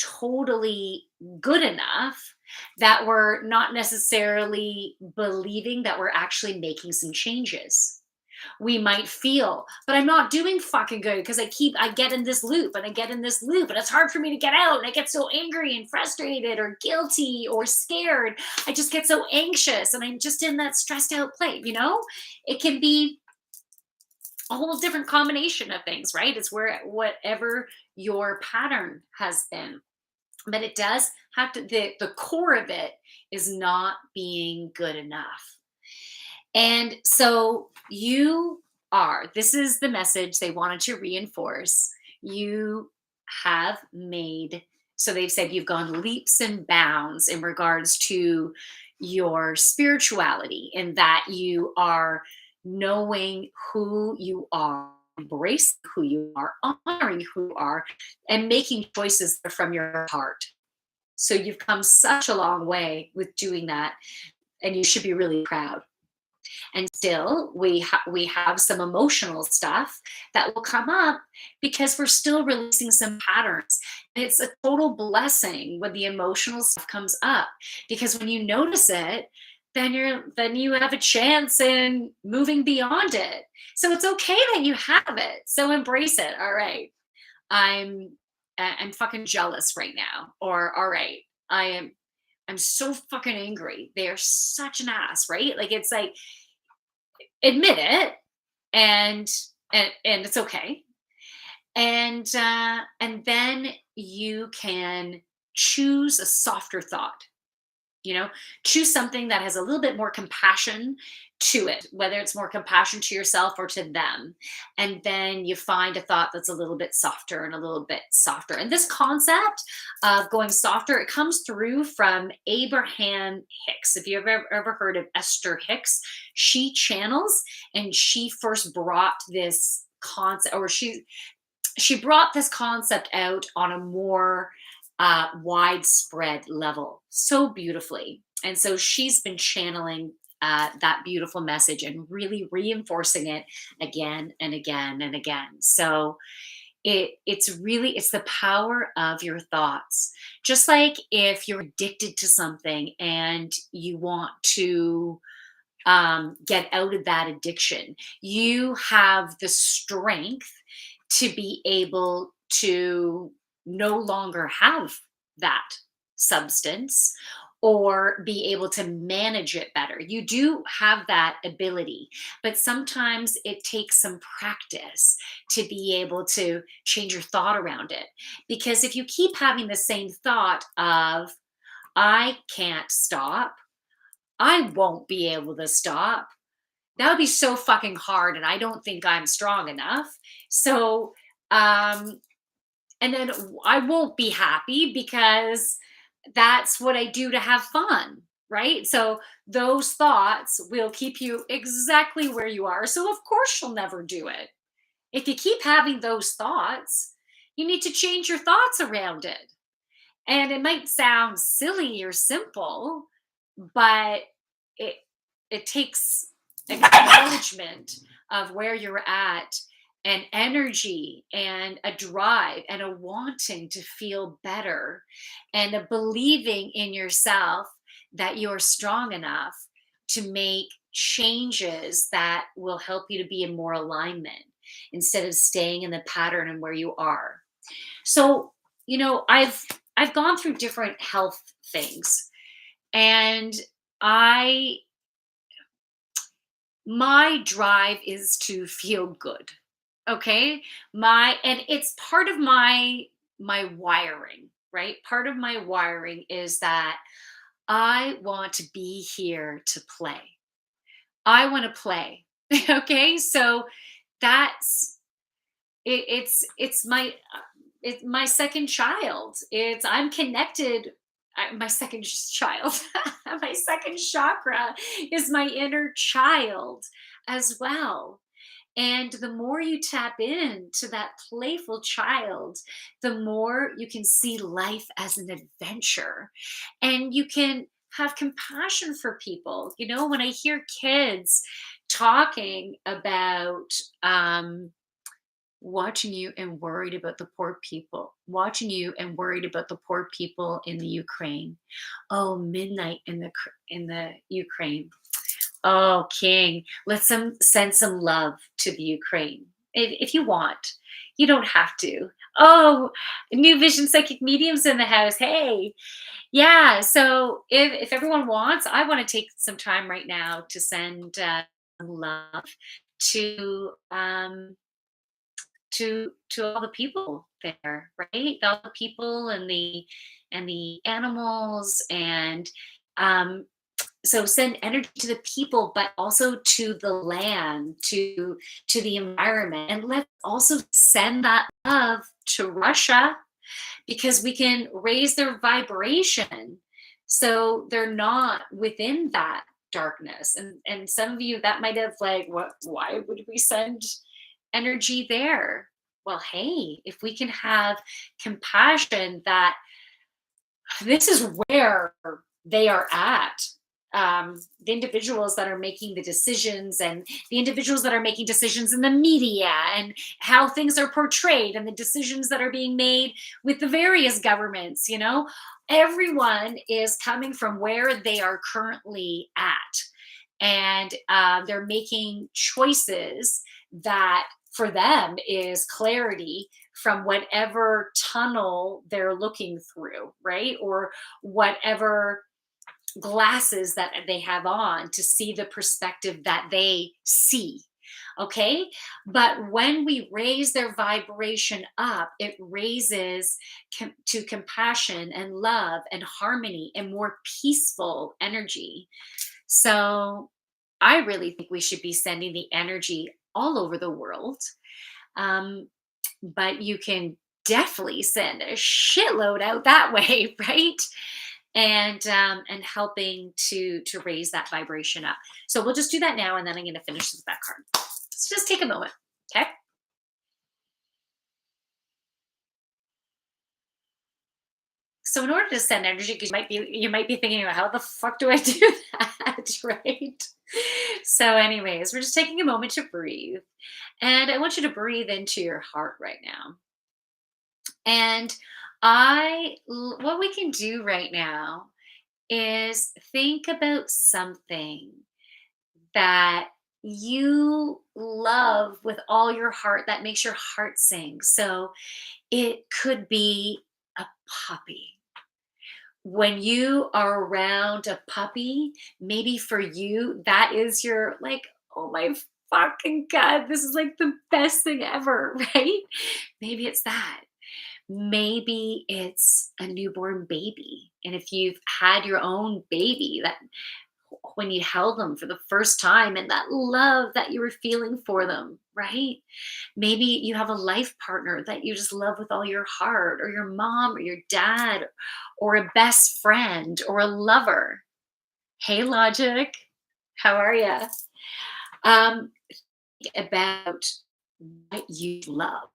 totally good enough, that we're not necessarily believing that we're actually making some changes. We might feel, but I'm not doing fucking good because I get in this loop and I get in this loop and it's hard for me to get out. And I get so angry and frustrated or guilty or scared. I just get so anxious and I'm just in that stressed out place, It can be a whole different combination of things, right? It's whatever your pattern has been. But it does have to, the core of it is not being good enough. And so this is the message they wanted to reinforce. You have so they've said you've gone leaps and bounds in regards to your spirituality, in that you are knowing who you are embracing who you are, honoring who you are, and making choices that are from your heart. So you've come such a long way with doing that, and you should be really proud. And still, we have some emotional stuff that will come up because we're still releasing some patterns. And it's a total blessing when the emotional stuff comes up, because when you notice it, then you have a chance in moving beyond it. So it's okay that you have it. So embrace it. All right. I'm I'm fucking jealous right now. Or all right, I'm so fucking angry. They're such an ass, right? Like it's like, admit it, and and it's okay. And then you can choose a softer thought, you know, choose something that has a little bit more compassion to it, whether it's more compassion to yourself or to them. And then you find a thought that's a little bit softer and a little bit softer. And this concept of going softer, it comes through from Abraham Hicks. If you've ever heard of Esther Hicks, she channels, and she first brought this concept, or she brought this concept out on a more widespread level so beautifully. And so she's been channeling that beautiful message and really reinforcing it again and again and again. So it's the power of your thoughts. Just like if you're addicted to something and you want to get out of that addiction, you have the strength to be able to no longer have that substance, or be able to manage it better. You do have that ability, but sometimes it takes some practice to be able to change your thought around it. Because if you keep having the same thought of, I can't stop, I won't be able to stop, that would be so fucking hard. And I don't think I'm strong enough. So, um, and then I won't be happy because that's what I do to have fun. Right. So those thoughts will keep you exactly where you are. So, of course, you'll never do it. If you keep having those thoughts, you need to change your thoughts around it. And it might sound silly or simple, but it it takes acknowledgement of where you're at, and energy and a drive and a wanting to feel better, and a believing in yourself that you're strong enough to make changes that will help you to be in more alignment instead of staying in the pattern and where you are. So, I've gone through different health things, and I my drive is to feel good. Okay? My and it's part of my wiring, right? Part of my wiring is that I want to be here to play. I want to play. Okay? So that's it's my second child. It's I'm connected. My second child, my second chakra is my inner child as well. And the more you tap into that playful child, the more you can see life as an adventure, and you can have compassion for people. When I hear kids talking about, watching you and worried about the poor people, watching you and worried about the poor people in the Ukraine. Oh, midnight in the Ukraine. Oh, King, let's send some love to the Ukraine. If you want, you don't have to. Oh, new vision psychic mediums in the house. Hey, yeah. So if everyone wants, I want to take some time right now to send some love to to all the people there, right? All the people and the animals, and um so send energy to the people, but also to the land, to the environment. And let's also send that love to Russia, because we can raise their vibration so they're not within that darkness. And some of you, that might have like, what, why would we send energy there. Well, hey, if we can have compassion that this is where they are at. The individuals that are making the decisions and the individuals that are making decisions in the media and how things are portrayed and the decisions that are being made with the various governments, everyone is coming from where they are currently at. And they're making choices that for them is clarity from whatever tunnel they're looking through, right? Or whatever glasses that they have on to see the perspective that they see. Okay. But when we raise their vibration up, it raises to compassion and love and harmony and more peaceful energy. So I really think we should be sending the energy all over the world. Um, but you can definitely send a shitload out that way, right? And helping to raise that vibration up. So we'll just do that now, and then I'm going to finish with that card. So just take a moment, okay? So in order to send energy, because you might be thinking, how the fuck do I do that, right? So, anyways, we're just taking a moment to breathe, and I want you to breathe into your heart right now. And what we can do right now is think about something that you love with all your heart that makes your heart sing. So it could be a puppy. When you are around a puppy, maybe for you, that is your like, oh my fucking God, this is like the best thing ever, right? Maybe it's that. Maybe it's a newborn baby. And if you've had your own baby, that when you held them for the first time and that love that you were feeling for them, right? Maybe you have a life partner that you just love with all your heart, or your mom, or your dad, or a best friend, or a lover. Hey, Logic, how are you? Think about what you love,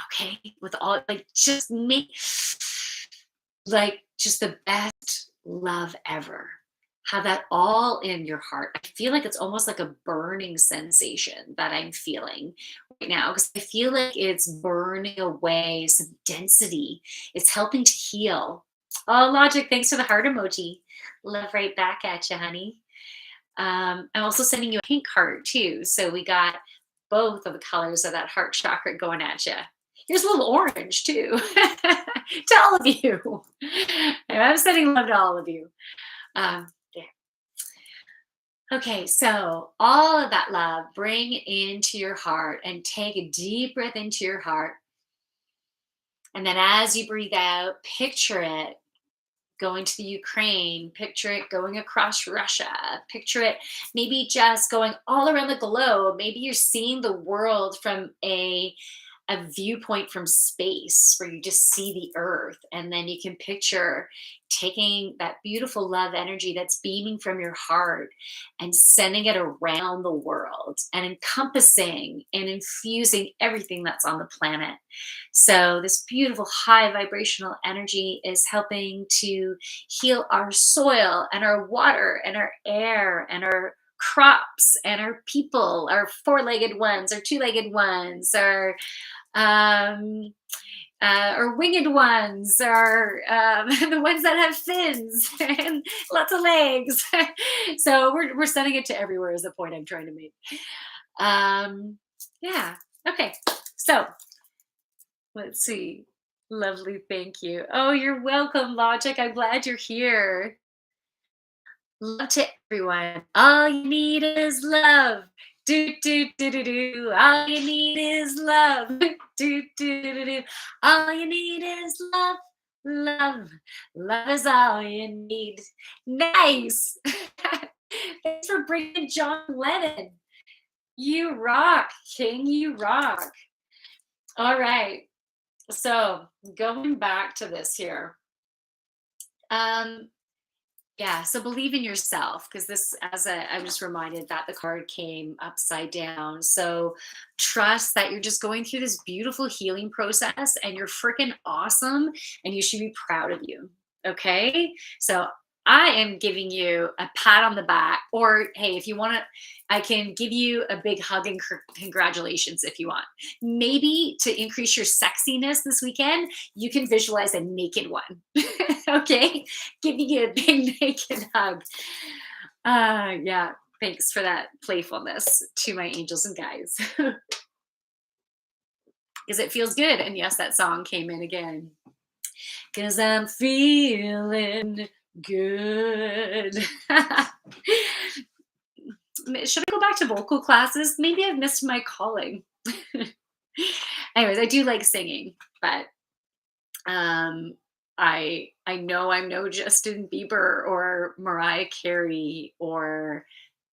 okay? With all, like, just make like just the best love ever. Have that all in your heart. I feel like it's almost like a burning sensation that I'm feeling right now, because I feel like it's burning away some density. It's helping to heal. Oh, Logic, thanks for the heart emoji. Love right back at you, honey. I'm also sending you a pink heart too. So we got both of the colors of that heart chakra going at you. Here's a little orange too, to all of you. And I'm sending love to all of you. There. Okay, so all of that love, bring into your heart and take a deep breath into your heart. And then as you breathe out, picture it going to the Ukraine, picture it going across Russia, picture it maybe just going all around the globe. Maybe you're seeing the world from a viewpoint from space where you just see the earth, and then you can picture taking that beautiful love energy that's beaming from your heart and sending it around the world and encompassing and infusing everything that's on the planet. So this beautiful high vibrational energy is helping to heal our soil and our water and our air and our crops and our people, our four-legged ones, our two-legged ones, um, or winged ones, or the ones that have fins and lots of legs. So we're sending it to everywhere is the point I'm trying to make. Yeah. Okay. So let's see. Lovely. Thank you. Oh, you're welcome, Logic. I'm glad you're here. Love to everyone. All you need is love. Do do do do do. All you need is love. Do do do do. All you need is love. Love. Love is all you need. Nice. Thanks for bringing John Lennon. You rock, King. You rock. All right. So going back to this here. Um, Yeah, so believe in yourself because this, I'm just reminded that the card came upside down. So trust that you're just going through this beautiful healing process and you're freaking awesome and you should be proud of you. Okay. So I am giving you a pat on the back, or hey, if you want to, I can give you a big hug and congratulations if you want. Maybe to increase your sexiness this weekend, you can visualize a naked one. Okay, giving you a big naked hug. Yeah, thanks for that playfulness to my angels and guides because it feels good. And yes, that song came in again because I'm feeling good. Should I go back to vocal classes? Maybe I've missed my calling. Anyways, I do like singing, but um, I know I'm no Justin Bieber or Mariah Carey or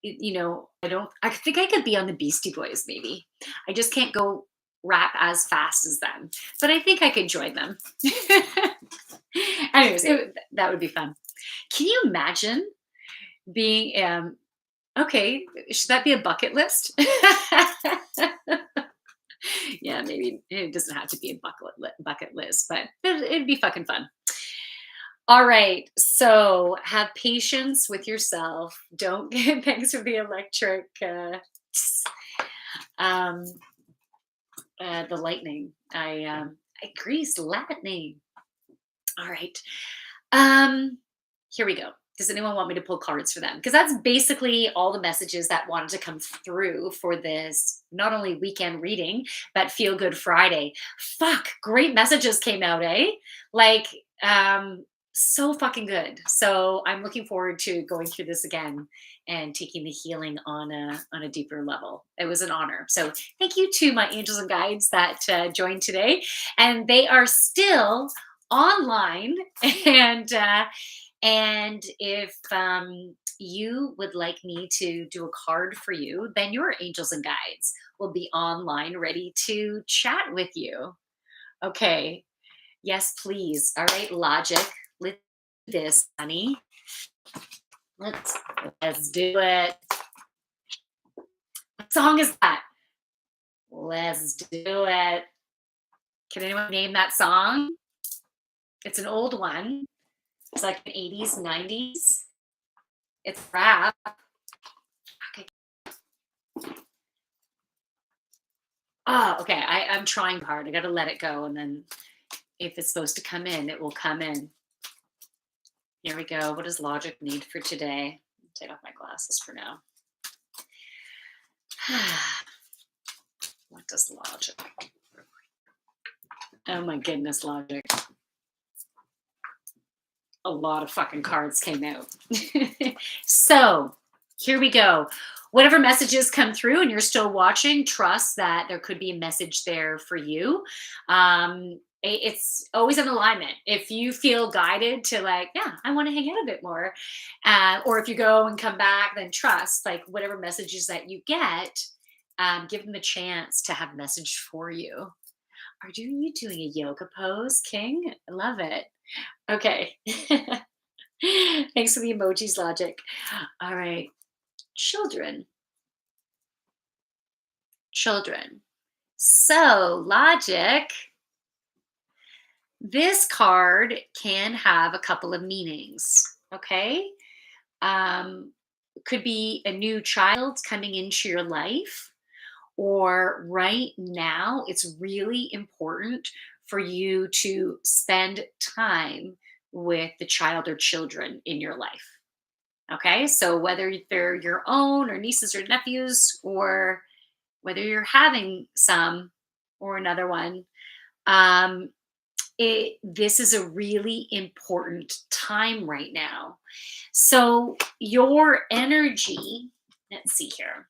I don't. I think I could be on the Beastie Boys maybe. I just can't go rap as fast as them, but I think I could join them. Anyways, that would be fun. Can you imagine being okay, should that be a bucket list? Yeah, maybe it doesn't have to be a bucket list, but it'd be fucking fun. All right, so have patience with yourself. Don't get thanks for the electric, um, the lightning. I greased lightning. All right, um, here we go. Does anyone want me to pull cards for them? Because that's basically all the messages that wanted to come through for this not only weekend reading, but Feel Good Friday. Fuck, great messages came out, eh? Like, so fucking good. So I'm looking forward to going through this again and taking the healing on a deeper level. It was an honor. So thank you to my angels and guides that joined today, and they are still online and if you would like me to do a card for you, then your angels and guides will be online ready to chat with you. Okay. Yes, please. All right, logic. Let's do this, honey. Let's let's do it. What song is that? Let's do it. Can anyone name that song? It's an old one. It's like an 80s, 90s. It's rap. Okay. Oh, okay. I'm trying hard. I got to let it go. And then if it's supposed to come in, it will come in. Here we go. What does logic need for today? Take off my glasses for now. What does logic? Oh my goodness, logic. A lot of fucking cards came out. So here we go. Whatever messages come through and you're still watching, trust that there could be a message there for you. It's always an alignment. If you feel guided to like, yeah, I want to hang out a bit more, or if you go and come back, then trust like whatever messages that you get, give them a chance to have a message for you. Are you doing a yoga pose, King? I love it. Okay. Thanks for the emojis, logic. All right. Children. Children. So, logic. This card can have a couple of meanings. Okay. Um, could be a new child coming into your life, or right now, it's really important for you to spend time with the child or children in your life. Okay. So, whether they're your own or nieces or nephews, or whether you're having some or another one, um, this is a really important time right now. So, your energy, let's see here.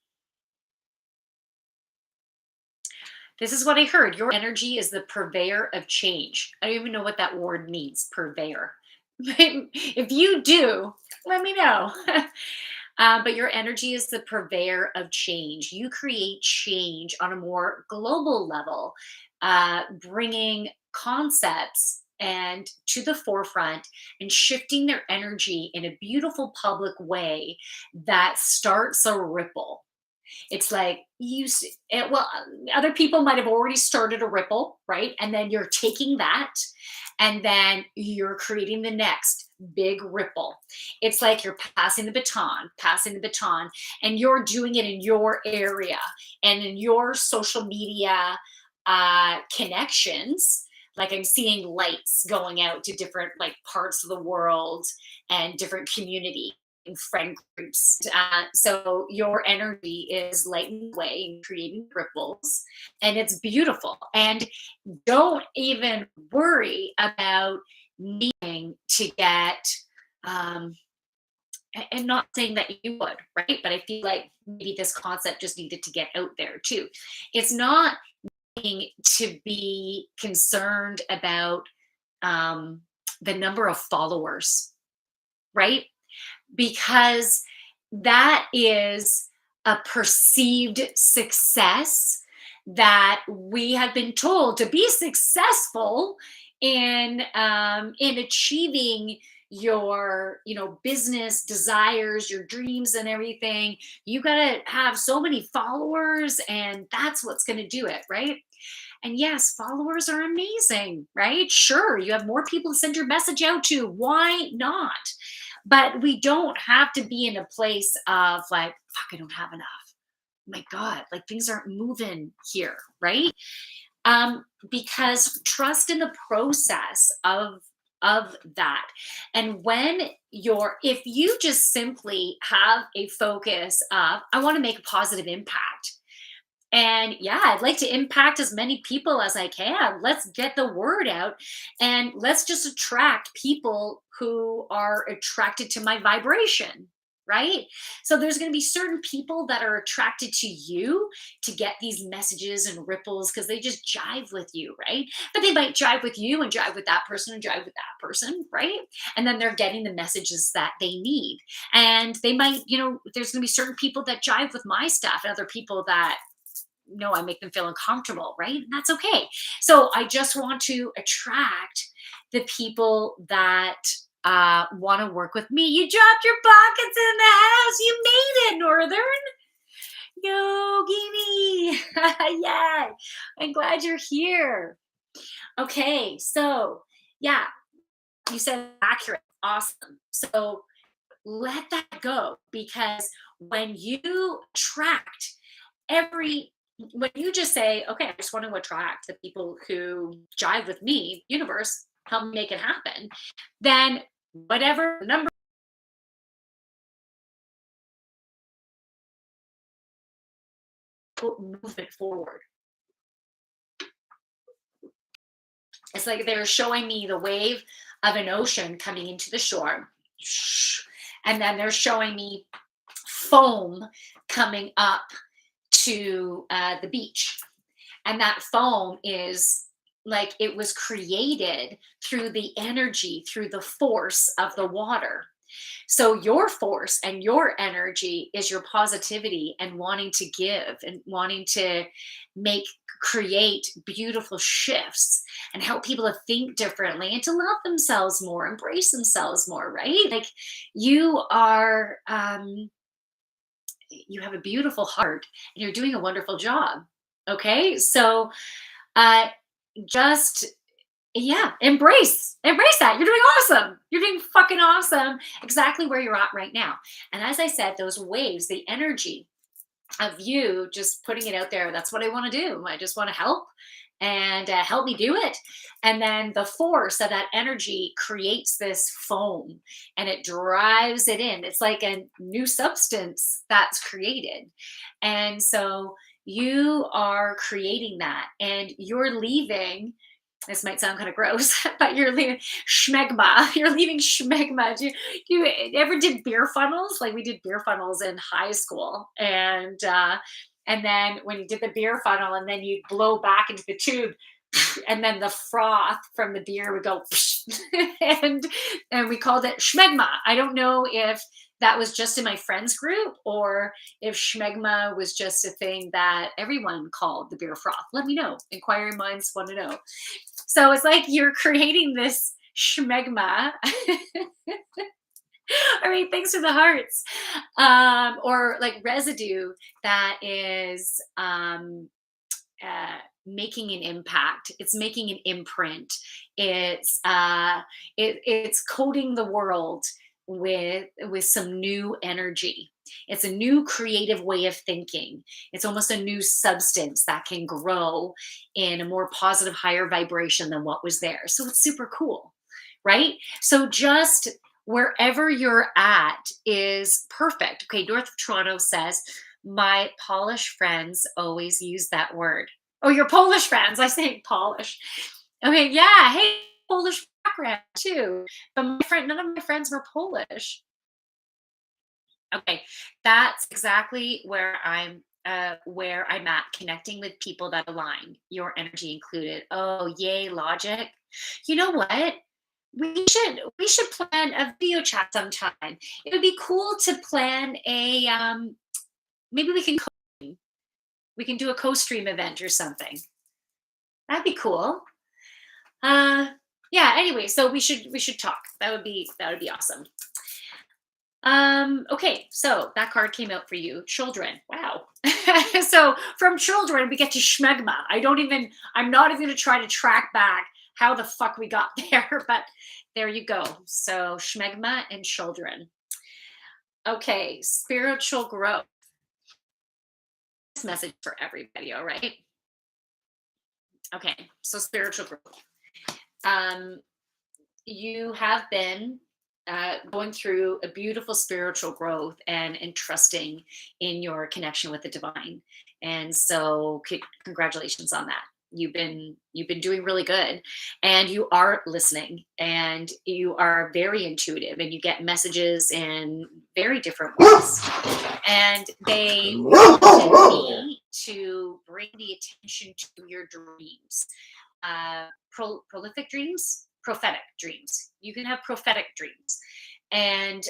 This is what I heard. Your energy is the purveyor of change. I don't even know what that word means, purveyor. If you do, let me know. But your energy is the purveyor of change. You create change on a more global level, bringing concepts and to the forefront and shifting their energy in a beautiful public way that starts a ripple. It's like other people might have already started a ripple, right? And then you're taking that and then you're creating the next big ripple. It's like you're passing the baton, and you're doing it in your area and in your social media connections. Like I'm seeing lights going out to different like parts of the world and different communities and friend groups. So your energy is lighting the way and creating ripples, and it's beautiful. And don't even worry about needing to get, um, and not saying that you would, right? But I feel like maybe this concept just needed to get out there too. It's not needing to be concerned about um, the number of followers, right? Because that is a perceived success that we have been told to be successful in achieving your business desires, your dreams and everything. You got to have so many followers, and that's what's going to do it, right? And yes, followers are amazing, right? Sure, you have more people to send your message out to. Why not? But we don't have to be in a place of like, fuck, I don't have enough. My God, like things aren't moving here, right? Because trust in the process of that. And if you just simply have a focus of, I want to make a positive impact, and yeah, I'd like to impact as many people as I can. Let's get the word out, and let's just attract people who are attracted to my vibration, right? So there's going to be certain people that are attracted to you to get these messages and ripples because they just jive with you, right? But they might jive with you and jive with that person and jive with that person, right? And then they're getting the messages that they need. And they might, there's going to be certain people that jive with my stuff and other people that no, I make them feel uncomfortable, right? And that's okay. So I just want to attract the people that want to work with me. You dropped your pockets in the house. You made it, Northern. Yogini. Yay. I'm glad you're here. Okay. So, yeah, you said accurate. Awesome. So let that go, because when you attract every when you just say, okay, I just want to attract the people who jive with me, universe, help me make it happen, then whatever number movement forward. It's like they're showing me the wave of an ocean coming into the shore. And then they're showing me foam coming up to the beach. And that foam is like it was created through the energy, through the force of the water. So your force and your energy is your positivity and wanting to give and wanting to make create beautiful shifts and help people to think differently and to love themselves more, embrace themselves more, right? Like you are you have a beautiful heart and you're doing a wonderful job. Okay? So uh just yeah, embrace that. You're doing awesome. You're doing fucking awesome exactly where you're at right now. And as I said, those waves, the energy of you just putting it out there, that's what I want to do. I just want to help and help me do it. And then the force of that energy creates this foam and it drives it in. It's like a new substance that's created. And so you are creating that and you're leaving. This might sound kind of gross, but you're leaving schmegma. You're leaving schmegma. Do you ever did beer funnels? Like we did beer funnels in high school, and then when you did the beer funnel, and then you blow back into the tube, and then the froth from the beer would go, and we called it schmegma. I don't know if that was just in my friends group or if schmegma was just a thing that everyone called the beer froth. Let me know. Inquiring minds want to know. So it's like you're creating this schmegma. I mean, thanks for the hearts. Or like residue that is making an impact. It's making an imprint. It's coating the world with some new energy. It's a new creative way of thinking. It's almost a new substance that can grow in a more positive, higher vibration than what was there. So it's super cool, right? So just wherever you're at is perfect. Okay, North of Toronto says, my Polish friends always use that word. Oh, your Polish friends. I say Polish. Okay, yeah. Hey, Polish background too. But none of my friends were Polish. Okay, that's exactly where I'm at, connecting with people that align, your energy included. Oh, yay, logic. You know what? We should plan a video chat sometime. It would be cool to plan a maybe we can do a co-stream event or something. That'd be cool. Uh yeah, anyway, so we should talk. That would be awesome. Okay, so that card came out for you. Children. Wow. So from children, we get to schmegma. I'm not even gonna try to track back how the fuck we got there, but there you go. So schmegma and children. Okay, spiritual growth. This message for everybody, all right? Okay, so spiritual growth. Um, you have been going through a beautiful spiritual growth and trusting in your connection with the divine, and so congratulations on that. You've been doing really good, and you are listening, and you are very intuitive, and you get messages in very different ways, and they wanted me to bring the attention to your dreams, prolific dreams, prophetic dreams. You can have prophetic dreams, and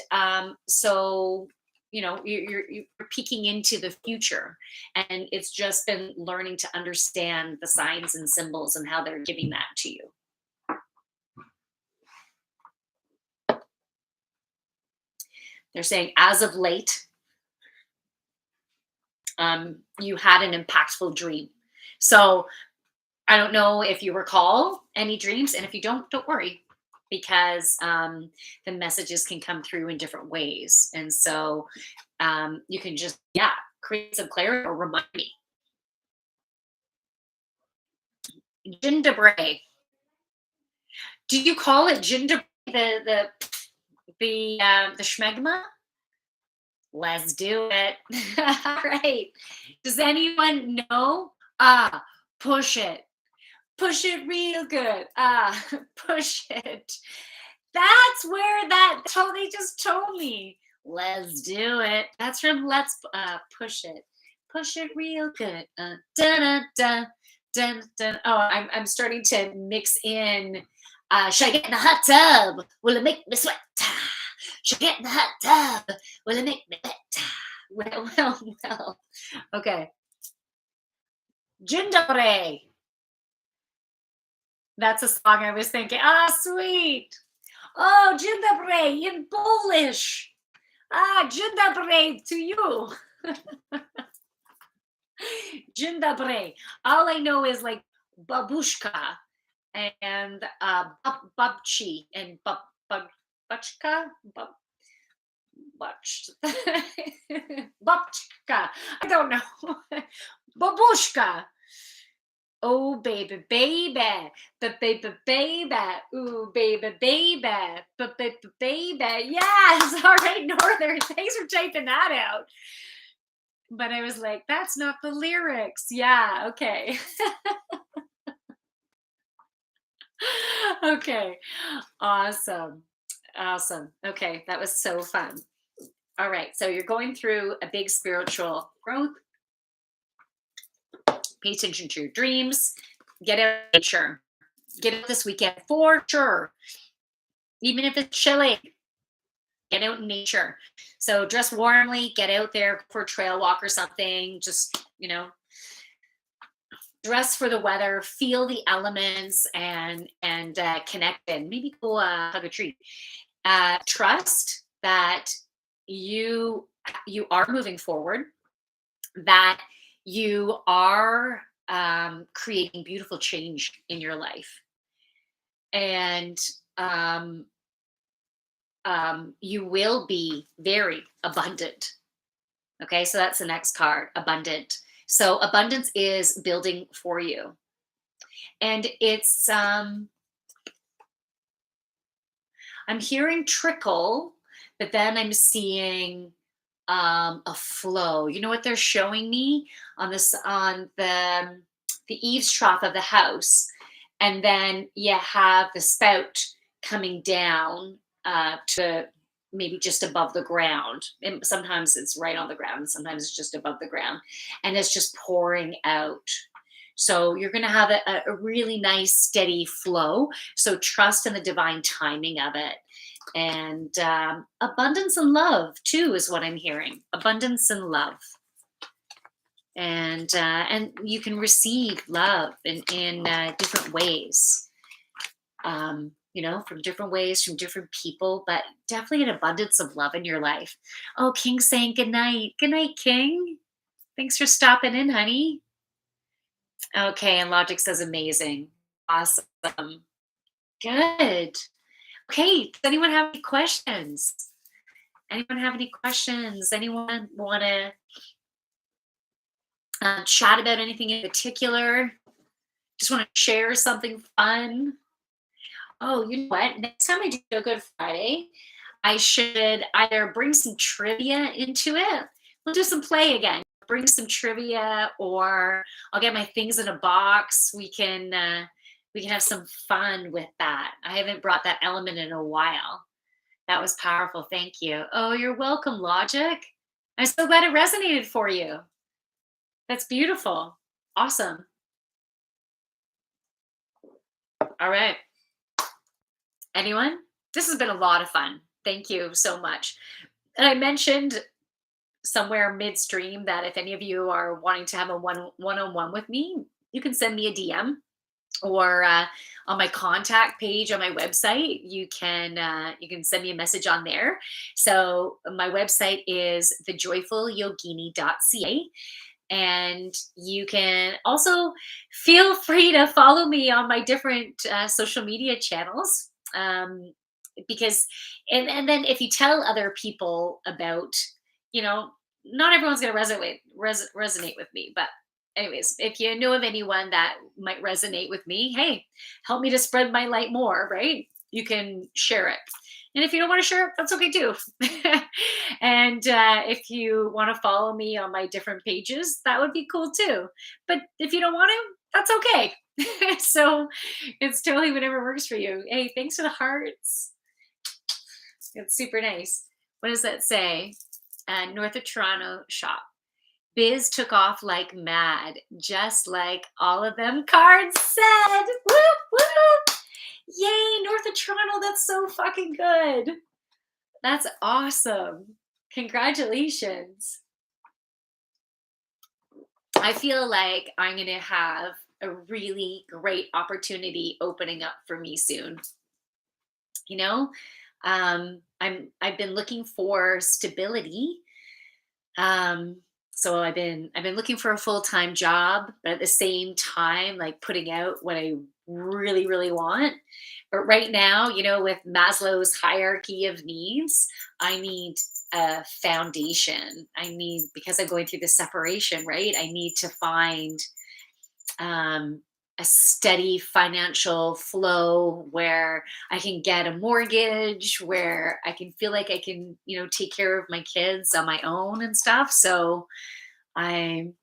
so you're peeking into the future, and it's just been learning to understand the signs and symbols and how they're giving that to you. They're saying, as of late, you had an impactful dream. So I don't know if you recall any dreams, and if you don't worry, because the messages can come through in different ways, and so you can just create some clarity or remind me. Gingerbread. Do you call it gingerbread? The schmegma? Let's do it. All right. Does anyone know? Push it. Push it real good. Push it. That's where that's how they just told me. Let's do it. That's from Let's Push It. Push it real good. Dun, dun, dun, dun. Oh, I'm starting to mix in. Should I get in the hot tub? Will it make me sweat? Should I get in the hot tub? Will it make me wet? Well. Okay. Gingerbread. That's a song I was thinking. Sweet. Oh, gingerbread in Polish. Gingerbread to you. Gingerbread. All I know is like babushka and babchi and babchka. Babchka. I don't know. Babushka. Oh, baby, baby, baby, ooh, baby, baby. Yes, all right, Northern. Thanks for typing that out. But I was like, that's not the lyrics. Yeah, okay. Okay, awesome. Okay, that was so fun. All right, so you're going through a big spiritual growth. Pay attention to your dreams. Get out in nature. Get out this weekend for sure. Even if it's chilly, get out in nature. So dress warmly, get out there for a trail walk or something. Just, dress for the weather, feel the elements, and connect in. Maybe go hug a tree. Trust that you you are moving forward, that you are creating beautiful change in your life, and um, you will be very abundant. Okay, so that's the next card, abundant. So abundance is building for you, and it's I'm hearing trickle, but then I'm seeing a flow. You know what they're showing me on this on the eaves trough of the house, and then you have the spout coming down to maybe just above the ground. And sometimes it's right on the ground, and sometimes it's just above the ground, and it's just pouring out. So you're going to have a really nice steady flow. So trust in the divine timing of it, and abundance and love too is what I'm hearing. Abundance and love, and you can receive love in different ways. From different ways, from different people, but definitely an abundance of love in your life. Oh, King saying good night. Good night, King. Thanks for stopping in, honey. Okay, and Logic says amazing. Awesome. Good. Okay, does anyone have any questions? Anyone have any questions? Anyone want to chat about anything in particular? Just want to share something fun? Oh, you know what? Next time I do a Good Friday, I should either bring some trivia into it. We'll do some play again. Bring some trivia, or I'll get my things in a box. We can have some fun with that. I haven't brought that element in a while. That was powerful. Thank you. Oh, you're welcome, Logic. I'm so glad it resonated for you. That's beautiful. Awesome. All right. Anyone? This has been a lot of fun. Thank you so much. And I mentioned somewhere midstream that if any of you are wanting to have a one-on-one with me, you can send me a DM, or on my contact page on my website, you can send me a message on there. So my website is thejoyfulyogini.ca, and you can also feel free to follow me on my different social media channels, because and then if you tell other people about, you know not everyone's going to resonate with me, but anyways, if you know of anyone that might resonate with me, hey, help me to spread my light more, right? You can share it. And if you don't want to share it, that's okay too. And if you want to follow me on my different pages, that would be cool too. But if you don't want to, that's okay. So it's totally whatever works for you. Hey, thanks for the hearts. It's super nice. What does that say? North of Toronto shop. Biz took off like mad, just like all of them cards said. Whoop, whoop. Yay, North of Toronto. That's so fucking good. That's awesome. Congratulations. I feel like I'm going to have a really great opportunity opening up for me soon. You know, I've been looking for stability. Um, so I've been looking for a full-time job, but at the same time, like putting out what I really, really want. But right now, with Maslow's hierarchy of needs, I need a foundation. Because I'm going through the separation, right? I need to find um, a steady financial flow where I can get a mortgage, where I can feel like I can, take care of my kids on my own and stuff. So I've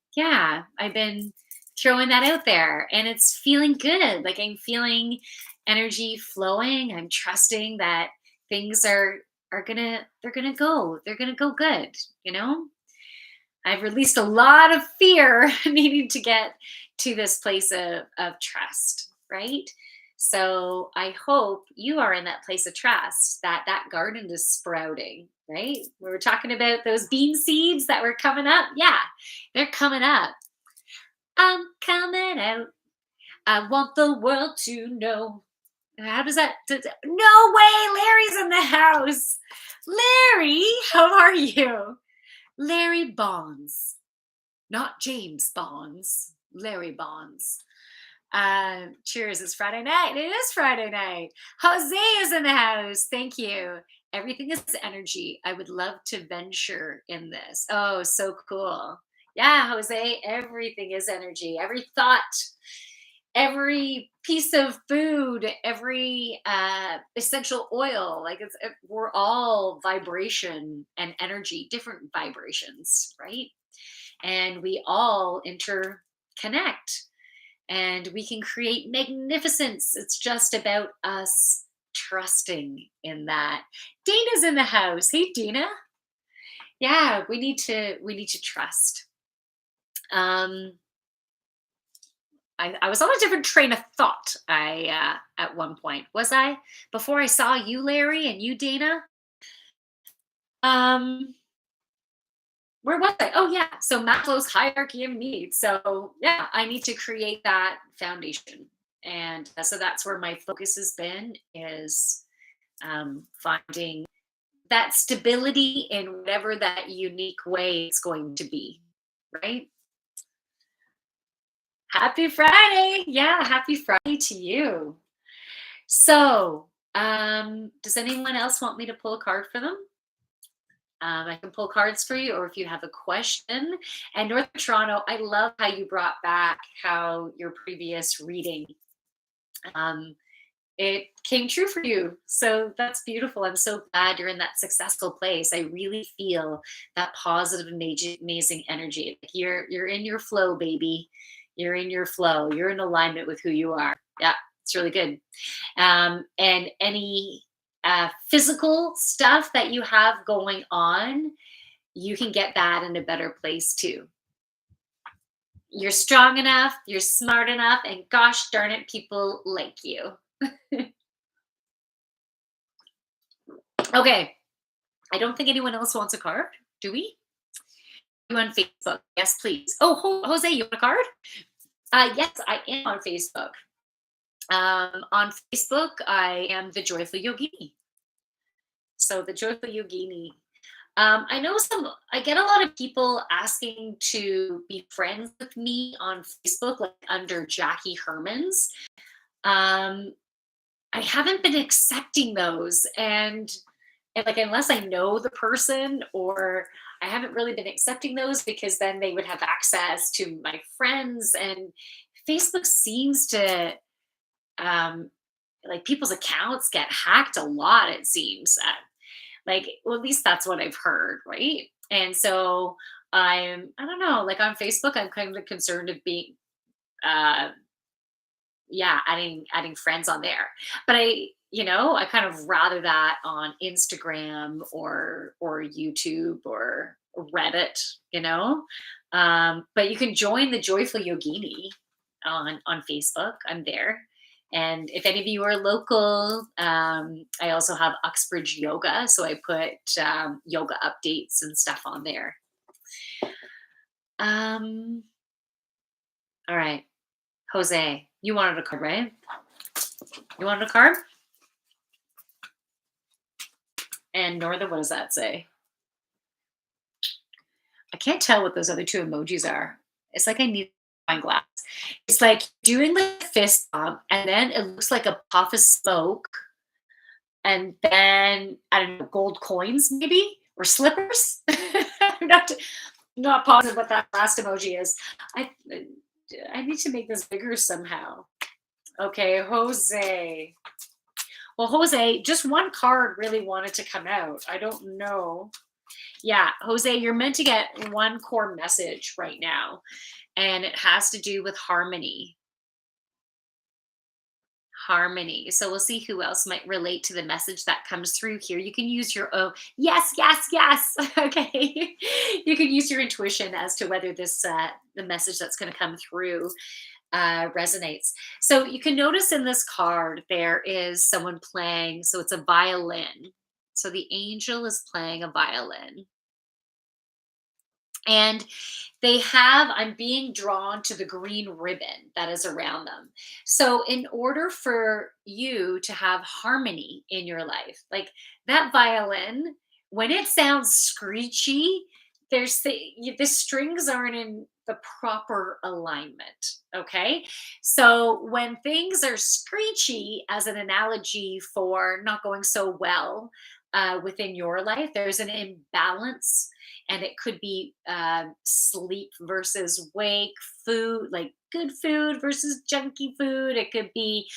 been throwing that out there, and it's feeling good. Like I'm feeling energy flowing. I'm trusting that things they're gonna go good, you know? I've released a lot of fear needing to get to this place of trust, right? So I hope you are in that place of trust, that that garden is sprouting, right? We were talking about those bean seeds that were coming up. Yeah, they're coming up. I'm coming out. I want the world to know. How does that? No way, Larry's in the house. Larry, how are you? Larry Bonds, not James Bonds. Larry Bonds. Cheers. It's Friday night. It is Friday night. Jose is in the house. Thank you. Everything is energy. I would love to venture in this. Oh, so cool. Yeah, Jose, everything is energy. Every thought, every piece of food, every essential oil, like we're all vibration and energy, different vibrations, right? And we all interconnect and we can create magnificence. It's just about us trusting in that. Dana's in the house. Hey, Dana. Yeah, we need to trust. Um, I was on a different train of thought. At one point was I before I saw you, Larry, and you, Dana. Um, where was I? Oh yeah, so Maslow's hierarchy of needs. So yeah, I need to create that foundation, and so that's where my focus has been is finding that stability in whatever that unique way it's going to be. Right? Happy Friday! Yeah, happy Friday to you. So, does anyone else want me to pull a card for them? I can pull cards for you, or if you have a question. And North Toronto, I love how you brought back how your previous reading, um, it came true for you. So that's beautiful. I'm so glad you're in that successful place. I really feel that positive, amazing energy. Like you're in your flow, baby. You're in your flow. You're in alignment with who you are. Yeah, it's really good. And any physical stuff that you have going on, you can get that in a better place too. You're strong enough, you're smart enough, and gosh darn it, people like you. Okay, I don't think anyone else wants a card, do we? You on Facebook? Yes, please. Oh, Jose, you want a card? Yes, I am on Facebook. On Facebook, I am the Joyful Yogini. So the Joyful Yogini. I know I get a lot of people asking to be friends with me on Facebook, like under Jackie Herman's. Um, I haven't been accepting those. And like, unless I know the person or I haven't really been accepting those because then they would have access to my friends. And Facebook seems to, um, like people's accounts get hacked a lot, it seems. Like, well, at least that's what I've heard, right? And so I don't know, like on Facebook, I'm kind of concerned of being, uh, yeah, adding friends on there. But I kind of rather that on Instagram or YouTube or Reddit, you know. But you can join the Joyful Yogini on Facebook. I'm there. And if any of you are local, I also have Uxbridge Yoga, so I put yoga updates and stuff on there. Um, all right, Jose, you wanted a card, right? You wanted a card? And Northern, what does that say? I can't tell what those other two emojis are. It's like I need a wine glass. It's like doing like a fist bump, and then it looks like a puff of smoke, and then I don't know, gold coins maybe or slippers. I'm not positive what that last emoji is. I I need to make this bigger somehow. Okay, Jose. Well, Jose, just one card really wanted to come out. I don't know. Yeah, Jose, you're meant to get one core message right now, and it has to do with harmony. Harmony. So we'll see who else might relate to the message that comes through here. You can use your own, yes, yes, yes. Okay. You can use your intuition as to whether the message that's going to come through resonates. So you can notice in this card there is someone playing. So it's a violin. So the angel is playing a violin. And they have, I'm being drawn to the green ribbon that is around them. So, in order for you to have harmony in your life, like that violin, when it sounds screechy, the strings aren't in the proper alignment. Okay. So, when things are screechy, as an analogy for not going so well within your life, there's an imbalance, and it could be sleep versus wake, food, like good food versus junky food. It could be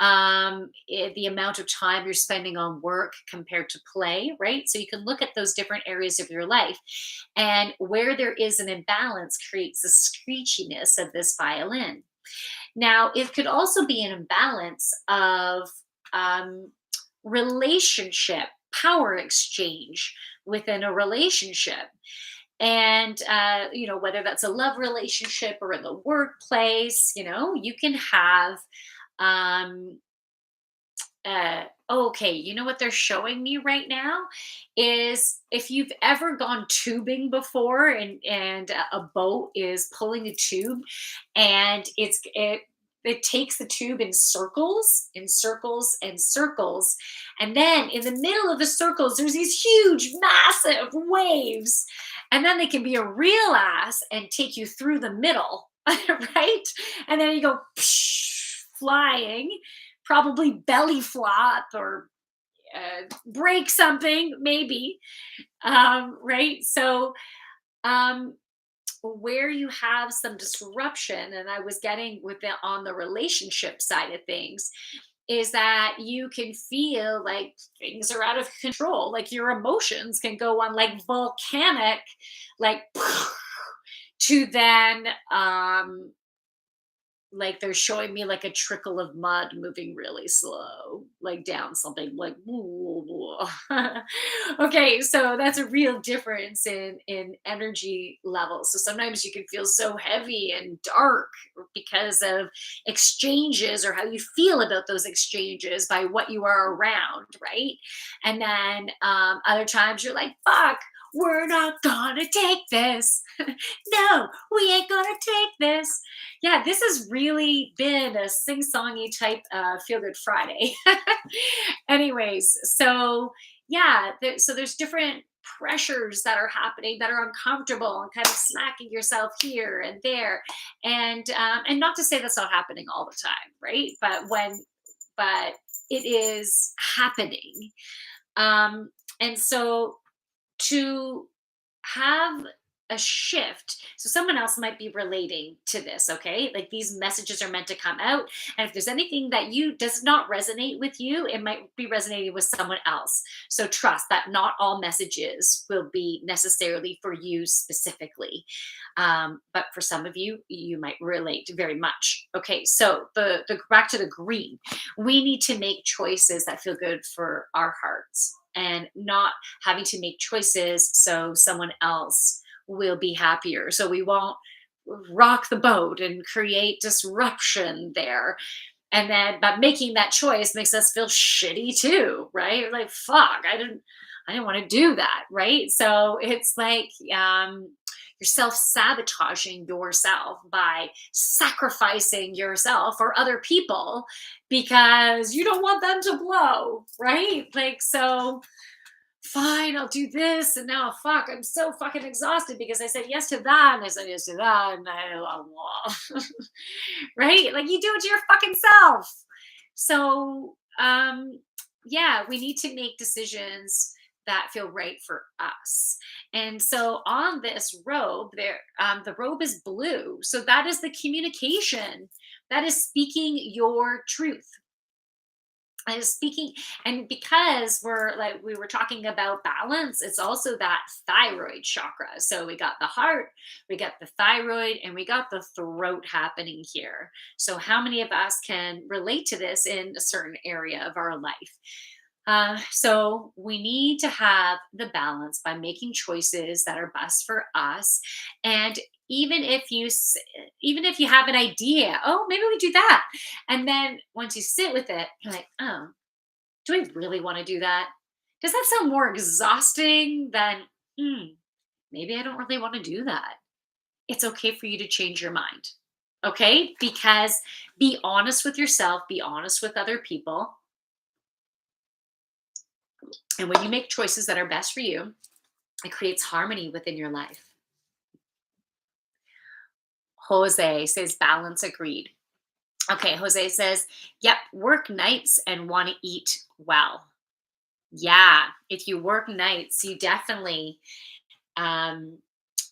the amount of time you're spending on work compared to play, right? So you can look at those different areas of your life, and where there is an imbalance creates the screechiness of this violin. Now, it could also be an imbalance of um, relationship, power exchange within a relationship. And, whether that's a love relationship or in the workplace, you can have um, okay, you know what they're showing me right now is, if you've ever gone tubing before, and a boat is pulling a tube, and it takes the tube in circles, in circles and circles, and then in the middle of the circles there's these huge massive waves, and then they can be a real ass and take you through the middle, right? And then you go flying, probably belly flop, or break something, maybe. Right? So, um, where you have some disruption, and I was getting with it on the relationship side of things, is that you can feel like things are out of control. Like your emotions can go on like volcanic, like to then like they're showing me like a trickle of mud moving really slow, like down something, like okay, so that's a real difference in energy levels. So sometimes you can feel so heavy and dark because of exchanges, or how you feel about those exchanges by what you are around, right? And then other times you're like, fuck, we're not gonna take this. No, we ain't gonna take this. Yeah, this has really been a sing-songy type feel good Friday. Anyways, so yeah, so there's different pressures that are happening that are uncomfortable, and kind of smacking yourself here and there, and not to say that's not happening all the time, right? But it is happening, um, and so to have a shift, so someone else might be relating to this, okay? Like these messages are meant to come out, and if there's anything that you does not resonate with you, it might be resonating with someone else. So trust that not all messages will be necessarily for you specifically, but for some of you, you might relate very much. Okay, so the back to the green, we need to make choices that feel good for our hearts, and not having to make choices so someone else will be happier. So we won't rock the boat and create disruption there. And then, but making that choice makes us feel shitty too, right? Like, fuck, I didn't want to do that, right? So it's like, you're self-sabotaging yourself by sacrificing yourself for other people because you don't want them to blow, right? Like, so fine, I'll do this. And now, fuck, I'm so fucking exhausted because I said yes to that, and I said yes to that, and right? Like, you do it to your fucking self. So, yeah, we need to make decisions that feel right for us. And so on this robe, the robe is blue. So that is the communication. That is speaking your truth. I was speaking, and because we were talking about balance, it's also that thyroid chakra. So we got the heart, we got the thyroid, and we got the throat happening here. So how many of us can relate to this in a certain area of our life? So we need to have the balance by making choices that are best for us. And even if even if you have an idea, oh, maybe we do that, and then once you sit with it, you're like, oh, do I really want to do that? Does that sound more exhausting than, hmm, maybe I don't really want to do that. It's okay for you to change your mind. Okay? Because be honest with yourself, be honest with other people. And when you make choices that are best for you, it creates harmony within your life. Jose says balance agreed. Okay, Jose says, yep, work nights and want to eat well. Yeah, if you work nights, you definitely um,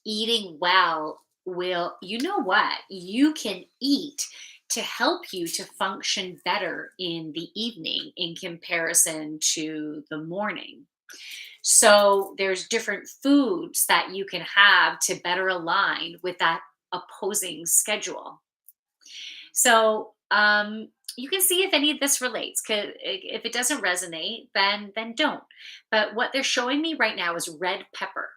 eating well will, you know what? You can eat to help you to function better in the evening in comparison to the morning. So there's different foods that you can have to better align with that opposing schedule. So you can see if any of this relates. Cause if it doesn't resonate, then don't. But what they're showing me right now is red pepper.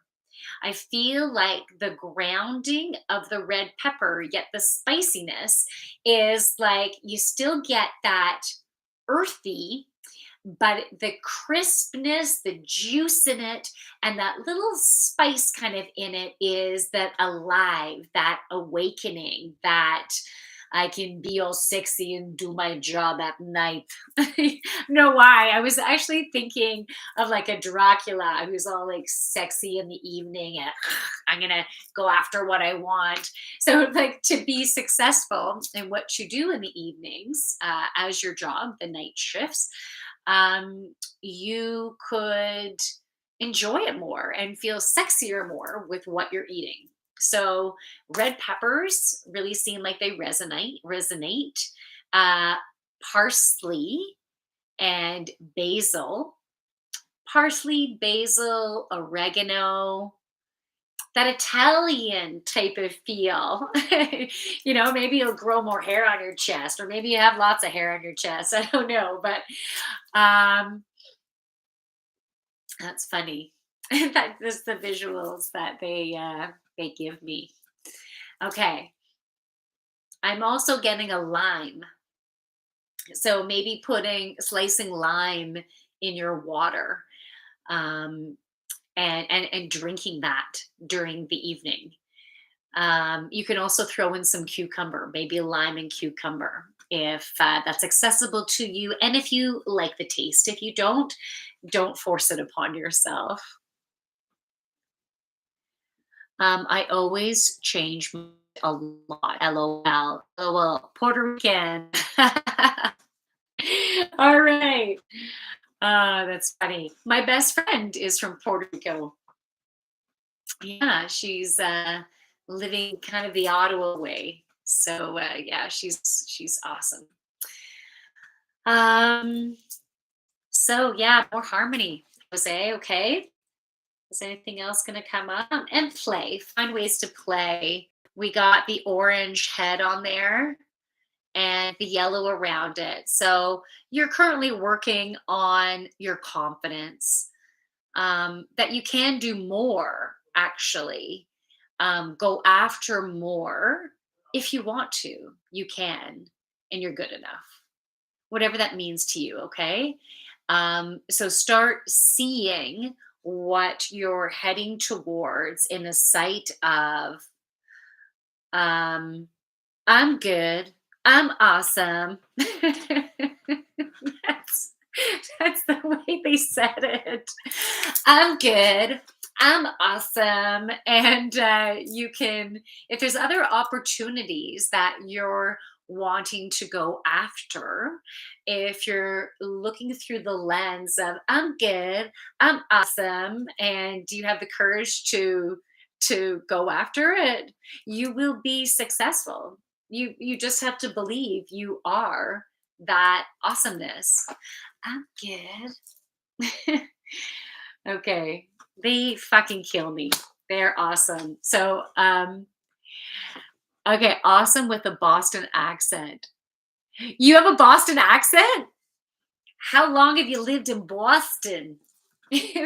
I feel like the grounding of the red pepper, yet the spiciness is like you still get that earthy, but the crispness, the juice in it, and that little spice kind of in it is that alive, that awakening, that I can be all sexy and do my job at night. Know why? I was actually thinking of like a Dracula who's all like sexy in the evening and I'm gonna go after what I want. So, like to be successful in what you do in the evenings as your job, the night shifts, you could enjoy it more and feel sexier more with what you're eating. So red peppers really seem like they resonate. Uh, Parsley and basil, parsley, basil, oregano, that Italian type of feel. Maybe you'll grow more hair on your chest, or maybe you have lots of hair on your chest. I don't know, but um, that's funny. That just the visuals that they give me. Okay, I'm also getting a lime. So maybe putting slicing lime in your water, um, and drinking that during the evening. You can also throw in some cucumber, maybe lime and cucumber, if that's accessible to you, and if you like the taste. If you don't force it upon yourself. I always change a lot. LOL. LOL. Puerto Rican. All right. That's funny. My best friend is from Puerto Rico. Yeah, she's living kind of the Ottawa way. So yeah, she's awesome. Um, so yeah, more harmony. Jose, okay. Is anything else going to come up? And play. Find ways to play. We got the orange head on there and the yellow around it. So you're currently working on your confidence, that you can do more, actually. Go after more. If you want to, you can, and you're good enough, whatever that means to you. Okay. So start seeing what you're heading towards in the sight of, um, I'm good. I'm awesome. that's that's the way they said it. I'm good. I'm awesome. And you can, if there's other opportunities that you're wanting to go after, if you're looking through the lens of I'm good, I'm awesome, and you have the courage to go after it, you will be successful. You just have to believe you are that awesomeness. I'm good. Okay. They fucking kill me. They're awesome. So okay, awesome with a Boston accent. You have a Boston accent? How long have you lived in Boston?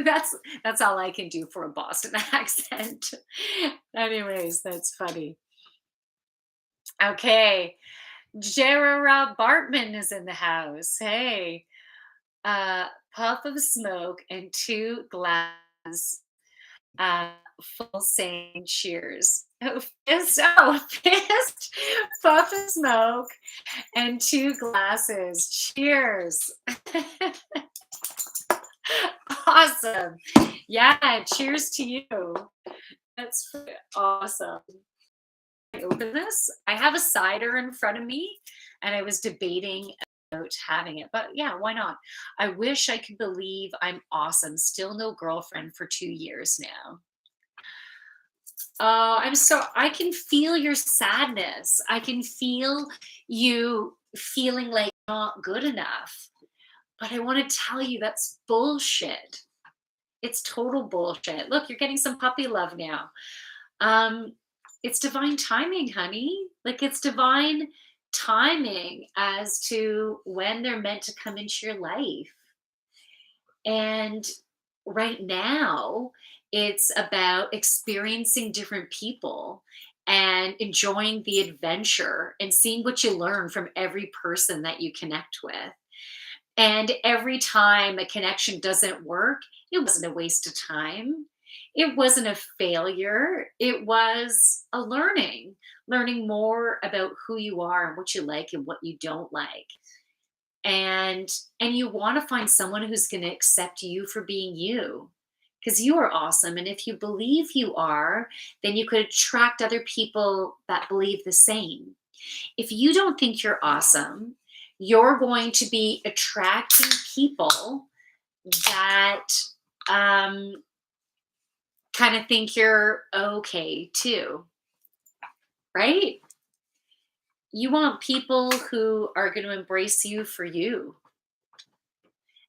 That's all I can do for a Boston accent. Anyways, that's funny. Okay. Gerard Bartman is in the house. Hey. Puff of smoke and two glasses. Uh, full saying cheers. Fist, puff of smoke, and 2 glasses. Cheers. Awesome. Yeah, cheers to you. That's awesome. I open this. I have a cider in front of me, and I was debating about having it, but yeah, why not? I wish I could believe I'm awesome. Still no girlfriend for 2 years now. I can feel your sadness. I can feel you feeling like not good enough. But I want to tell you that's bullshit. It's total bullshit. Look, you're getting some puppy love now. Um, it's divine timing, honey. Like it's divine timing as to when they're meant to come into your life. And right now, it's about experiencing different people and enjoying the adventure and seeing what you learn from every person that you connect with. And every time a connection doesn't work, it wasn't a waste of time. It wasn't a failure. It was a learning more about who you are and what you like and what you don't like. And you want to find someone who's going to accept you for being you because you are awesome. And if you believe you are, then you could attract other people that believe the same. If you don't think you're awesome, you're going to be attracting people that um, kind of think you're okay too, right? You want people who are going to embrace you for you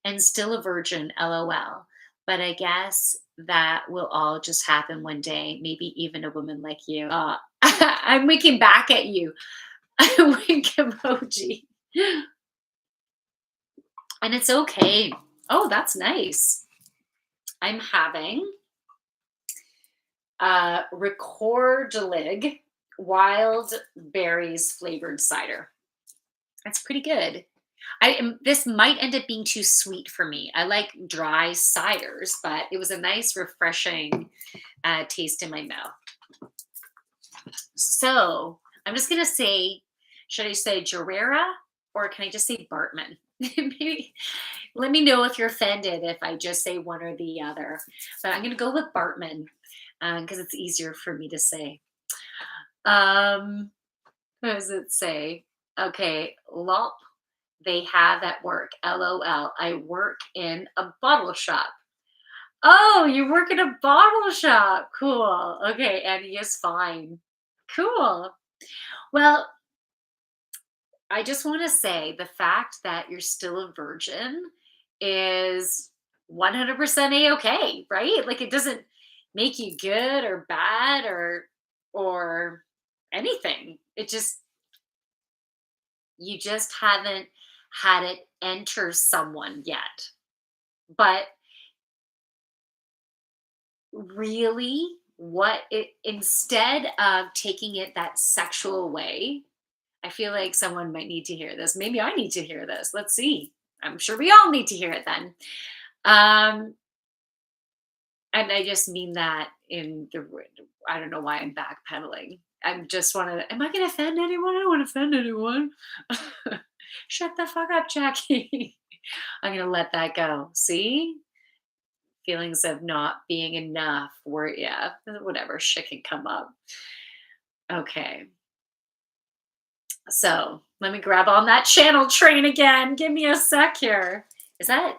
and still a virgin, lol. But I guess that will all just happen one day, maybe even a woman like you. I'm winking back at you. Wink emoji. And it's okay. Oh, that's nice. I'm having Recordalig wild berries flavored cider. That's pretty good. This might end up being too sweet for me. I like dry ciders, but it was a nice, refreshing taste in my mouth. So I'm just gonna say, should I say Gerera or can I just say Bartman? Maybe let me know if you're offended if I just say one or the other. But I'm gonna go with Bartman because it's easier for me to say. Um, what does it say? Okay, lop they have at work. LOL. I work in a bottle shop. Oh, you work in a bottle shop. Cool. Okay, and he is fine. Cool. Well, I just want to say the fact that you're still a virgin is 100% a-okay, right? Like it doesn't make you good or bad or anything. It just you just haven't had it enter someone yet. But really what it instead of taking it that sexual way, I feel like someone might need to hear this. Maybe I need to hear this. Let's see. I'm sure we all need to hear it then. Um, and I just mean that in the I don't know why I'm backpedaling. I just want to. Am I going to offend anyone? I don't want to offend anyone. Shut the fuck up, Jackie. I'm going to let that go. See, feelings of not being enough. Where yeah, whatever shit can come up. Okay, so let me grab on that channel train again. Give me a sec here. Is that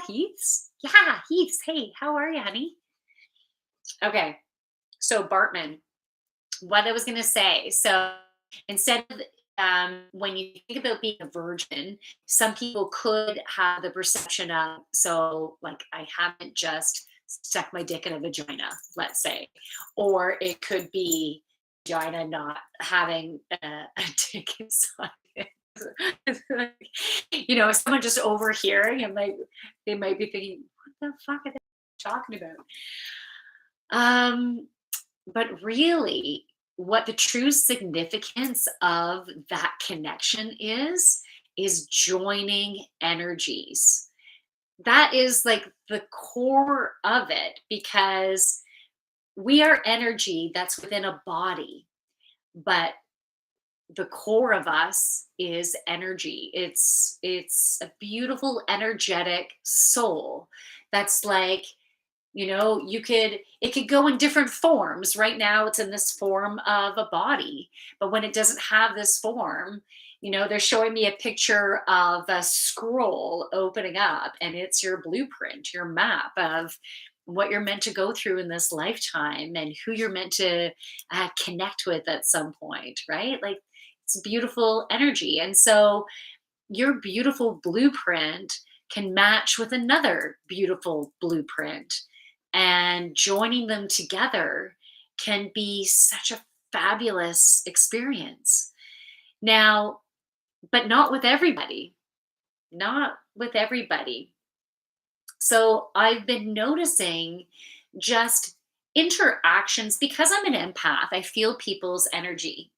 Heath's? Yeah, Heath's. Hey, how are you, honey? Okay, so Bartman, what I was gonna say. So instead of when you think about being a virgin, some people could have the perception of so like I haven't just stuck my dick in a vagina, let's say, or it could be vagina not having a dick inside it. Someone just overhearing and like they might be thinking, what the fuck are they talking about? But really, what the true significance of that connection is joining energies. That is like the core of it because we are energy that's within a body, but the core of us is energy. It's a beautiful energetic soul that's like, you could it could go in different forms. Right now it's in this form of a body, but when it doesn't have this form, they're showing me a picture of a scroll opening up, and it's your blueprint, your map of what you're meant to go through in this lifetime and who you're meant to connect with at some point, right? Like, it's beautiful energy. And so your beautiful blueprint can match with another beautiful blueprint, and joining them together can be such a fabulous experience. Now, but not with everybody, not with everybody. So I've been noticing just interactions because I'm an empath. I feel people's energy,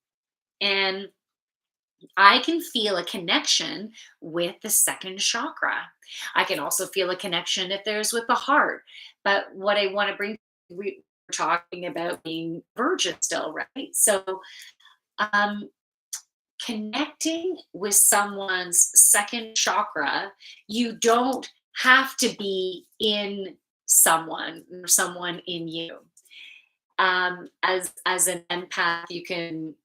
and I can feel a connection with the second chakra. I can also feel a connection if there's with the heart. But what I want to bring, we're talking about being virgin still, right? So, um, connecting with someone's second chakra, you don't have to be in someone or someone in you. As an empath, you can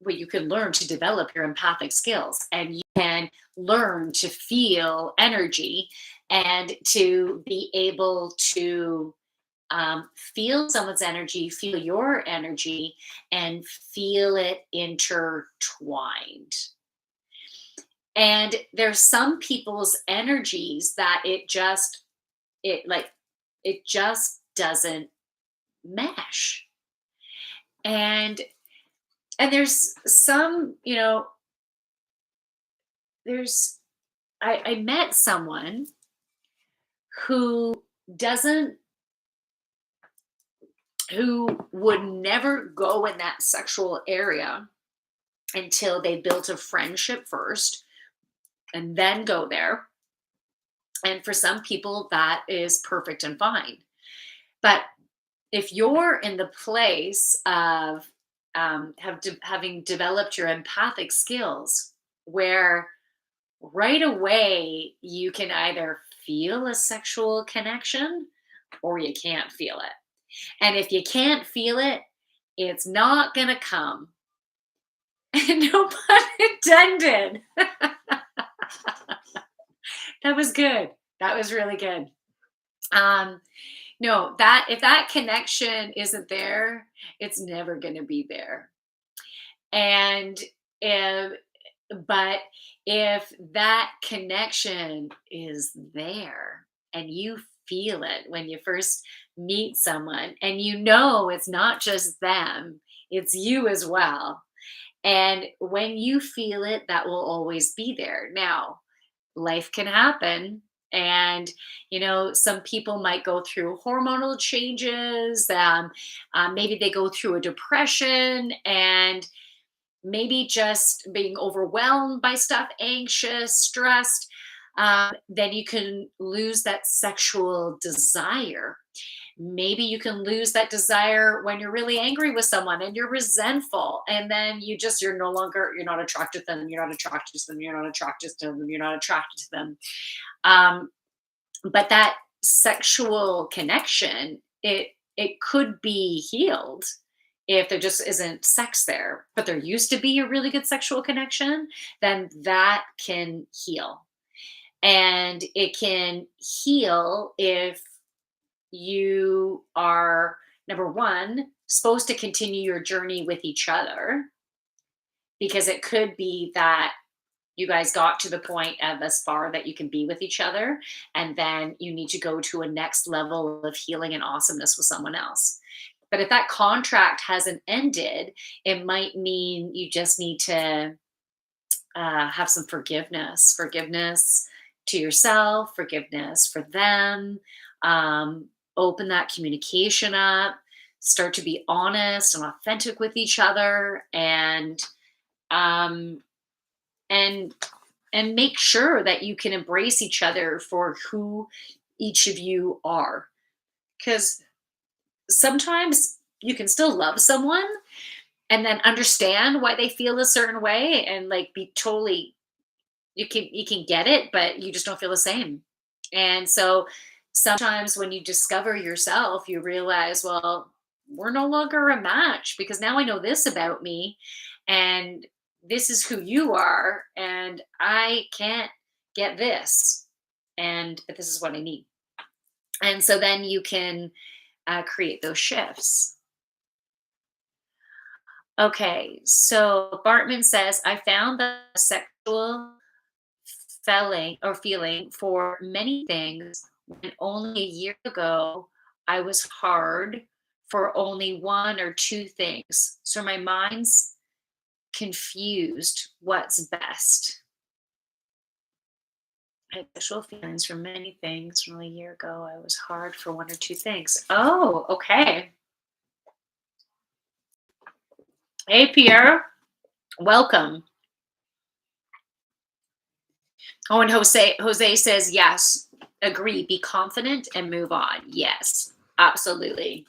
learn to develop your empathic skills, and you can learn to feel energy and to be able to feel someone's energy, feel your energy, and feel it intertwined. And there's some people's energies that it just doesn't mesh. And there's some, there's I met someone who doesn't who would never go in that sexual area until they built a friendship first and then go there. And for some people that is perfect and fine. But if you're in the place of having developed your empathic skills, where right away you can either feel a sexual connection or you can't feel it. And if you can't feel it, it's not going to come. No pun intended. That was good. That was really good. No, that if that connection isn't there, it's never going to be there. And if, but if that connection is there and you feel it when you first meet someone, and it's not just them, it's you as well. And when you feel it, that will always be there. Now, life can happen. And, some people might go through hormonal changes. Maybe they go through a depression, and maybe just being overwhelmed by stuff, anxious, stressed. Then you can lose that sexual desire. Maybe you can lose that desire when you're really angry with someone and you're resentful, and then you're not attracted to them, you're not attracted to them, you're not attracted to them, you're not attracted to them. um, but that sexual connection, it could be healed if there just isn't sex there, but there used to be a really good sexual connection. Then that can heal. And it can heal if you are, number one, supposed to continue your journey with each other, because it could be that you guys got to the point of as far that you can be with each other, and then you need to go to a next level of healing and awesomeness with someone else. But if that contract hasn't ended, it might mean you just need to have some forgiveness to yourself, forgiveness for them. Open that communication up, start to be honest and authentic with each other, um, and make sure that you can embrace each other for who each of you are. Because sometimes you can still love someone and then understand why they feel a certain way and like be totally you can get it, but you just don't feel the same. And so sometimes when you discover yourself, you realize, well, we're no longer a match because now I know this about me and this is who you are and I can't get this. And but this is what I need. And so then you can create those shifts. Okay, so Bartman says, I found the sexual feeling for many things when only a year ago I was hard for only one or two things. So my mind's confused what's best. I had sexual feelings for many things from a year ago. I was hard for one or two things. Oh, okay. Hey, Pierre. Welcome. Oh, and Jose says yes. Agree. Be confident and move on. Yes, absolutely.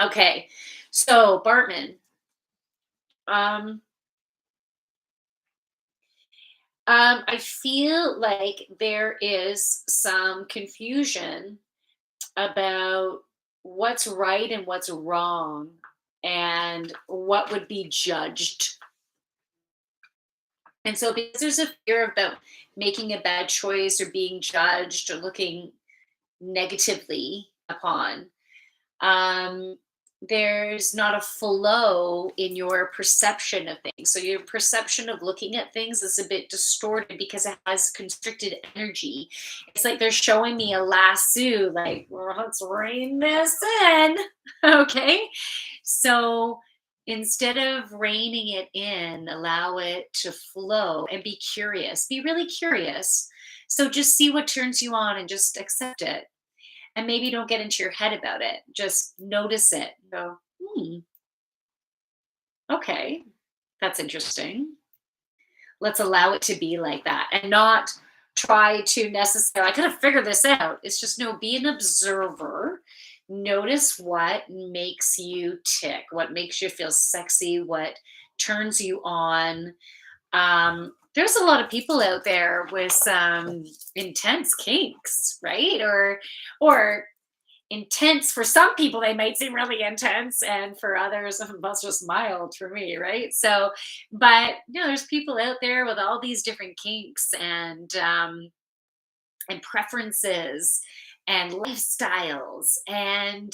Okay. So Bartman, um, I feel like there is some confusion about what's right and what's wrong and what would be judged. And so because there's a fear about making a bad choice or being judged or looking negatively upon, um, there's not a flow in your perception of things. So your perception of looking at things is a bit distorted because it has constricted energy. It's like they're showing me a lasso, like, well, let's rein this in. Okay. So instead of reining it in, allow it to flow and be curious. Be really curious. So just see what turns you on and just accept it and maybe don't get into your head about it. Just notice it. Go, okay, that's interesting. Let's allow it to be like that and not try to necessarily, I gotta figure this out. It's just no, be an observer. Notice what makes you tick, what makes you feel sexy, what turns you on. There's a lot of people out there with some intense kinks, right? Or intense for some people they might seem really intense and for others that's just mild for me, right? So but there's people out there with all these different kinks and preferences and lifestyles, and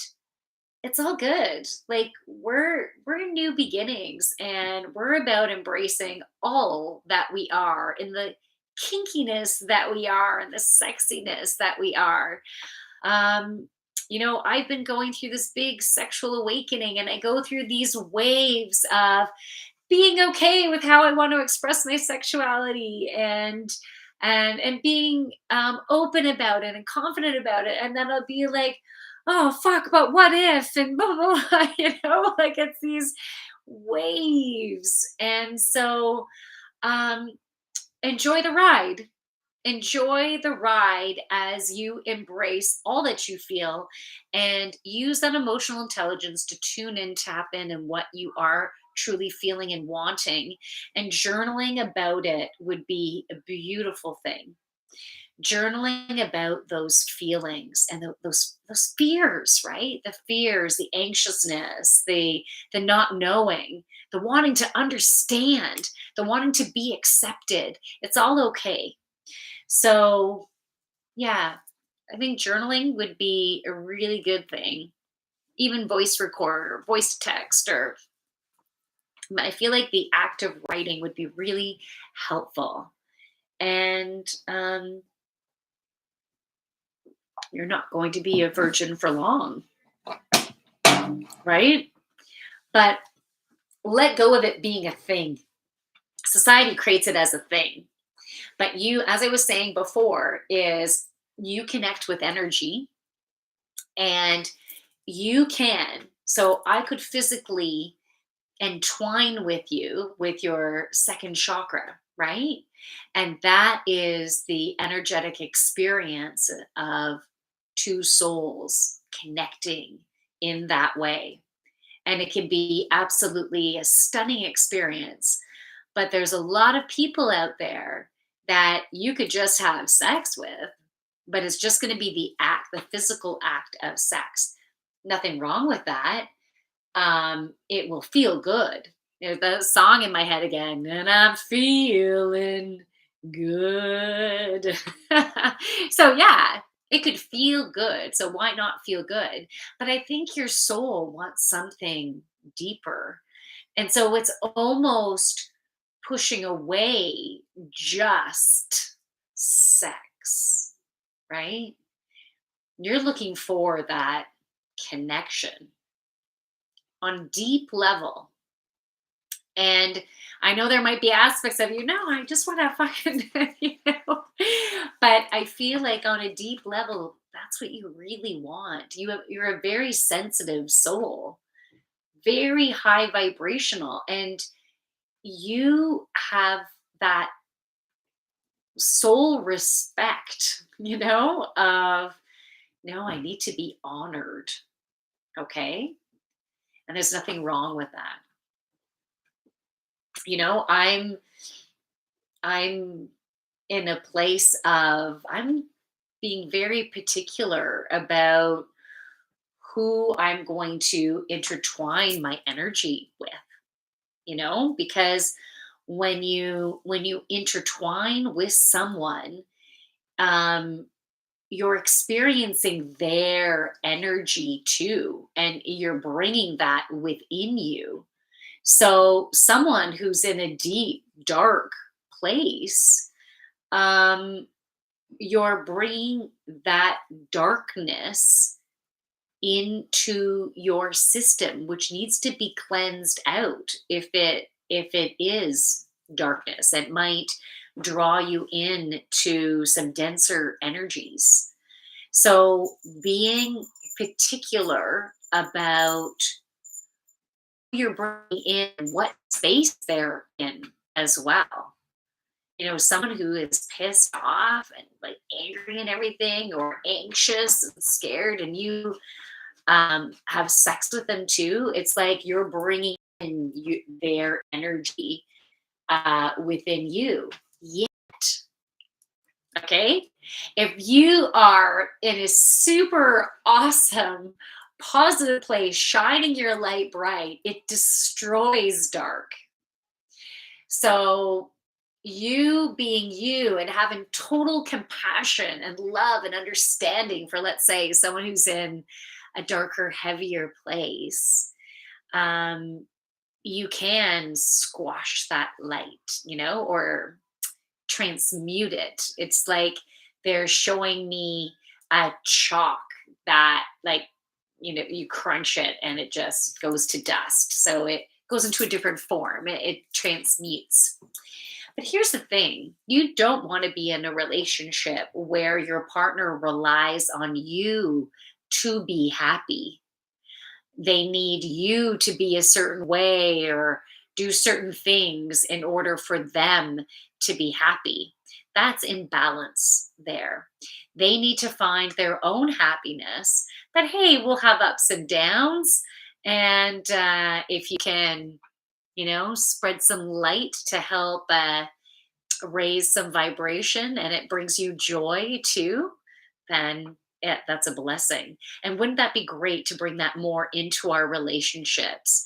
it's all good. Like we're in new beginnings and we're about embracing all that we are in the kinkiness that we are and the sexiness that we are. um, I've been going through this big sexual awakening, and I go through these waves of being okay with how I want to express my sexuality and being open about it and confident about it. And then I'll be like, oh fuck, but what if and blah blah blah, like it's these waves. And so um, enjoy the ride. Enjoy the ride as you embrace all that you feel and use that emotional intelligence to tune in, tap in, and what you are truly feeling and wanting. And journaling about it would be a beautiful thing. Journaling about those feelings and those fears, right? The fears, the anxiousness, the not knowing, the wanting to understand, the wanting to be accepted. It's all okay. So, yeah, I think journaling would be a really good thing. Even voice record or voice to text, or I feel like the act of writing would be really helpful. And you're not going to be a virgin for long, right? But let go of it being a thing. Society creates it as a thing. But you, as I was saying before, is you connect with energy and you can. So I could physically entwine with you with your second chakra, right? And that is the energetic experience of two souls connecting in that way. And it can be absolutely a stunning experience. But there's a lot of people out there that you could just have sex with, but it's just going to be the act, the physical act of sex. Nothing wrong with that. It will feel good. There's the song in my head again, and I'm feeling good. So yeah, it could feel good. So why not feel good? But I think your soul wants something deeper. And so it's almost pushing away just sex, right? You're looking for that connection on deep level. And I know there might be aspects of you, no, I just want to fucking, but I feel like on a deep level, that's what you really want. You're a very sensitive soul, very high vibrational, and you have that soul respect, of no, I need to be honored. Okay. And there's nothing wrong with that. I'm in a place of I'm being very particular about who I'm going to intertwine my energy with, because when you intertwine with someone, um you're experiencing their energy too, and you're bringing that within you. So someone who's in a deep dark place, um you're bringing that darkness into your system, which needs to be cleansed out. If it is darkness, it might draw you in to some denser energies. So being particular about who you're bringing in, what space they're in as well. Someone who is pissed off and like angry and everything, or anxious and scared, and you have sex with them too. It's like you're bringing in their energy within you. Yet, okay, if you are in a super awesome, positive place, shining your light bright, it destroys dark. So you being you and having total compassion and love and understanding for, let's say, someone who's in a darker, heavier place, um, you can squash that light, or transmute it. It's like they're showing me a chalk that, like, you crunch it and it just goes to dust. So it goes into a different form, it transmutes. But here's the thing, you don't want to be in a relationship where your partner relies on you to be happy. They need you to be a certain way or do certain things in order for them to be happy. That's imbalance there. They need to find their own happiness. But hey, we'll have ups and downs. And if you can, spread some light to help raise some vibration, and it brings you joy too, then yeah, that's a blessing. And wouldn't that be great to bring that more into our relationships?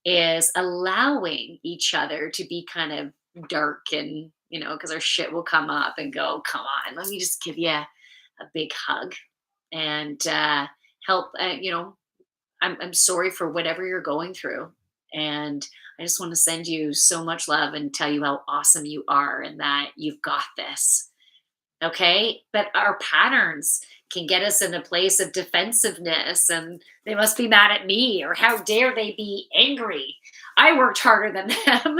Is allowing each other to be kind of dark, and because our shit will come up and go, come on, let me just give you a big hug and help. I'm sorry for whatever you're going through. And I just want to send you so much love and tell you how awesome you are and that you've got this. Okay. But our patterns can get us in a place of defensiveness, and they must be mad at me, or how dare they be angry? I worked harder than them,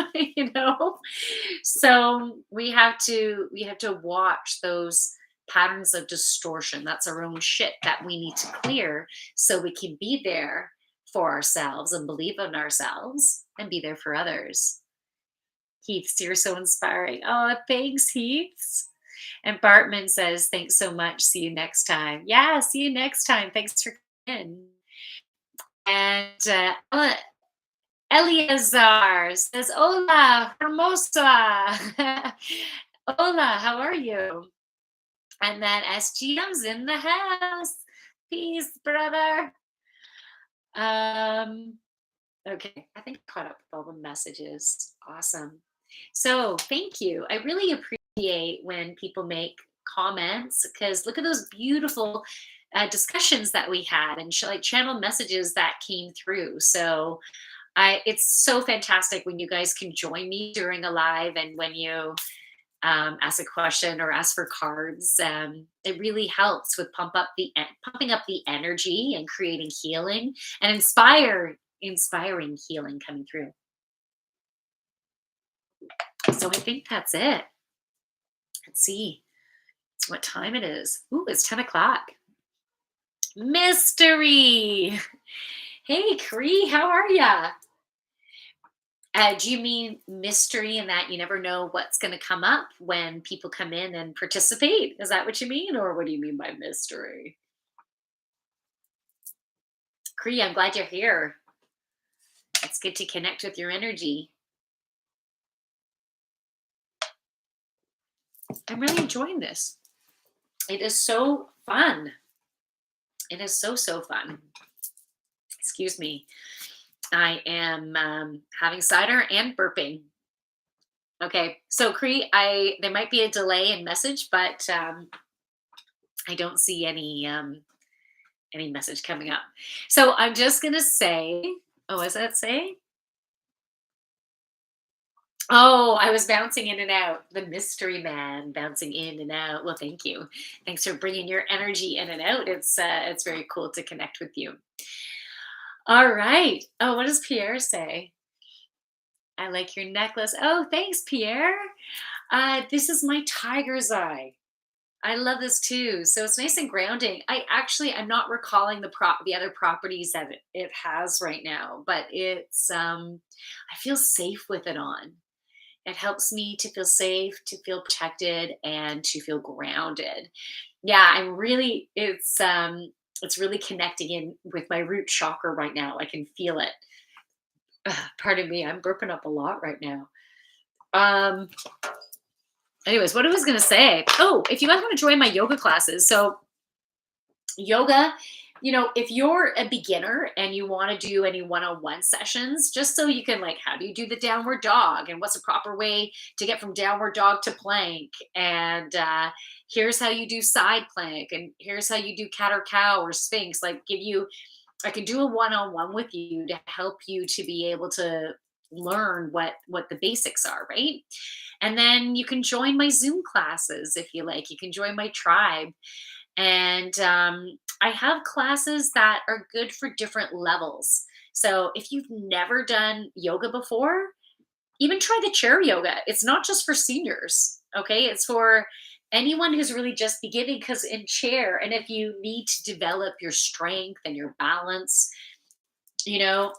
So we have to watch those patterns of distortion. That's our own shit that we need to clear, so we can be there for ourselves and believe in ourselves and be there for others. Heath, you're so inspiring. Oh, thanks, Heath. And Bartman says, thanks so much. See you next time. Yeah, see you next time. Thanks for coming in. And Eleazar says, "Hola, hermosa." Hola, how are you? And then SGM's in the house. Peace, brother. Um, okay, I think I caught up with all the messages. Awesome. So thank you. I really appreciate when people make comments because look at those beautiful discussions that we had and like channel messages that came through. So it's so fantastic when you guys can join me during a live and when you ask a question or ask for cards. It really helps with pumping up the energy and creating healing and inspiring healing coming through. So I think that's it. Let's see what time it is. Ooh, it's 10 o'clock. Mystery. Hey, Cree, how are ya? Do you mean mystery in that you never know what's going to come up when people come in and participate? Is that what you mean? Or what do you mean by mystery? Cree, I'm glad you're here. It's good to connect with your energy. I'm really enjoying this. It is so fun. It is so, so fun. Excuse me. I am having cider and burping. Okay. So, Cree, there might be a delay in message, but I don't see any message coming up. So I'm just gonna say, oh, what does that say? Oh, I was bouncing in and out. The mystery man bouncing in and out. Well, thank you. Thanks for bringing your energy in and out. It's very cool to connect with you. All right. Oh, what does Pierre say? I like your necklace. Oh, thanks, Pierre. This is my tiger's eye. I love this too. So it's nice and grounding. I'm not recalling the other properties that it has right now, but I feel safe with it on. It helps me to feel safe, to feel protected, and to feel grounded. Yeah, it's really connecting in with my root chakra right now. I can feel it. Pardon me, I'm burping up a lot right now. Um Anyways, what I was gonna say. Oh, if you guys want to join my yoga classes, so yoga, if you're a beginner and you want to do any one-on-one sessions, just so you can like, how do you do the downward dog, and what's the proper way to get from downward dog to plank, and here's how you do side plank, and here's how you do cat or cow or sphinx. Like, I can do a one-on-one with you to help you to be able to learn what the basics are, right? And then you can join my Zoom classes if you like. You can join my tribe. And I have classes that are good for different levels. So if you've never done yoga before, even try the chair yoga. It's not just for seniors, okay? It's for anyone who's really just beginning, because in chair, and if you need to develop your strength and your balance, you know,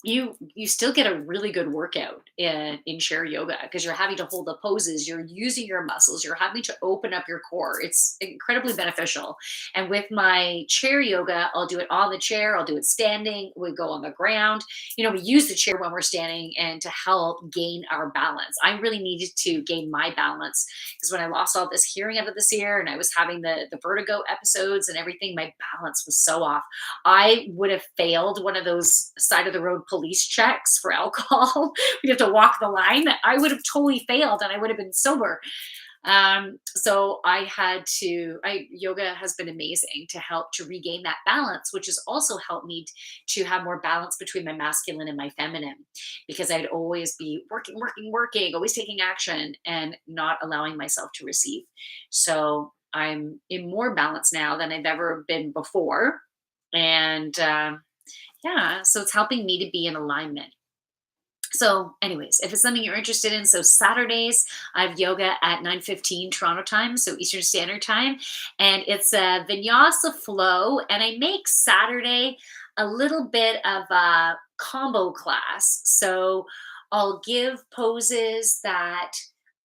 you still get a really good workout in chair yoga because you're having to hold the poses, you're using your muscles, you're having to open up your core. It's incredibly beneficial. And with my chair yoga, I'll do it on the chair, I'll do it standing, we go on the ground. We use the chair when we're standing and to help gain our balance. I really needed to gain my balance because when I lost all this hearing out of this ear and I was having the vertigo episodes and everything, my balance was so off. I would have failed one of those side of the road police checks for alcohol. We'd have to walk the line. I would have totally failed and I would have been sober. So yoga has been amazing to help to regain that balance, which has also helped me to have more balance between my masculine and my feminine, because I'd always be working, working, working, always taking action and not allowing myself to receive. So I'm in more balance now than I've ever been before. And yeah, so it's helping me to be in alignment. So, anyways, if it's something you're interested in, so Saturdays I have yoga at 9:15 Toronto time, so Eastern Standard Time, and it's a vinyasa flow. And I make Saturday a little bit of a combo class. So I'll give poses that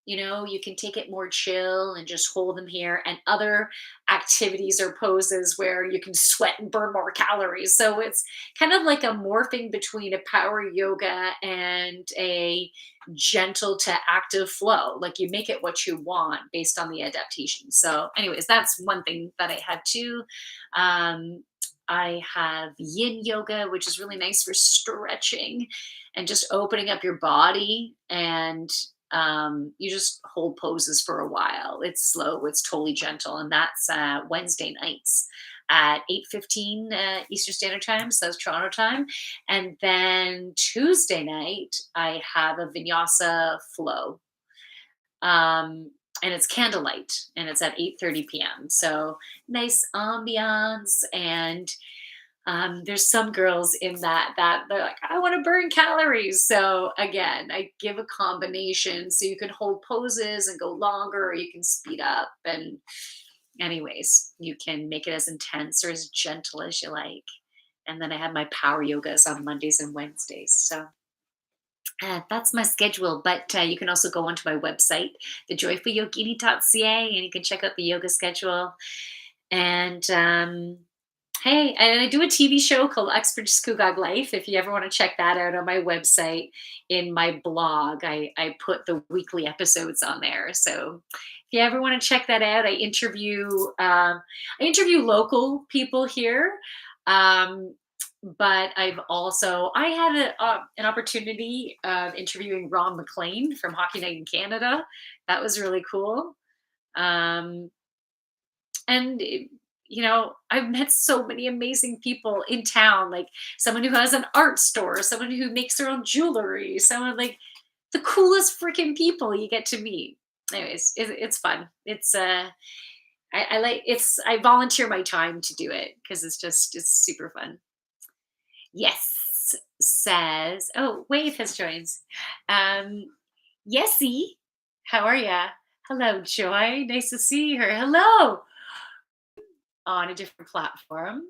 You can take it more chill and just hold them here, and other activities or poses where you can sweat and burn more calories. So it's kind of like a morphing between a power yoga and a gentle to active flow. Like you make it what you want based on the adaptation. So, anyways, that's one thing that I had too. Um, I have yin yoga, which is really nice for stretching and just opening up your body, and you just hold poses for a while. It's slow, it's totally gentle, and that's Wednesday nights at 8:15 Eastern Standard Time, so that's Toronto time. And then Tuesday night, I have a vinyasa flow, and it's candlelight, and it's at 8:30 p.m. So nice ambiance, and there's some girls in that they're like, I want to burn calories. So again, I give a combination so you can hold poses and go longer, or you can speed up. And anyways, you can make it as intense or as gentle as you like. And then I have my power yogas on Mondays and Wednesdays. So that's my schedule. But you can also go onto my website, thejoyfulyogini.ca, and you can check out the yoga schedule. And hey, and I do a TV show called Expert Skugag Life. If you ever want to check that out on my website, in my blog, I put the weekly episodes on there. So if you ever want to check that out, I interview local people here. Um, but I had an opportunity of interviewing Ron McLean from Hockey Night in Canada. That was really cool. Um, and I've met so many amazing people in town, like someone who has an art store, someone who makes their own jewelry, someone like the coolest freaking people you get to meet. Anyways, it's fun. I like I volunteer my time to do it because it's super fun. Yes, says, oh, Wave has joined. um Yesy, how are ya? Hello, Joy, nice to see her. Hello, on a different platform.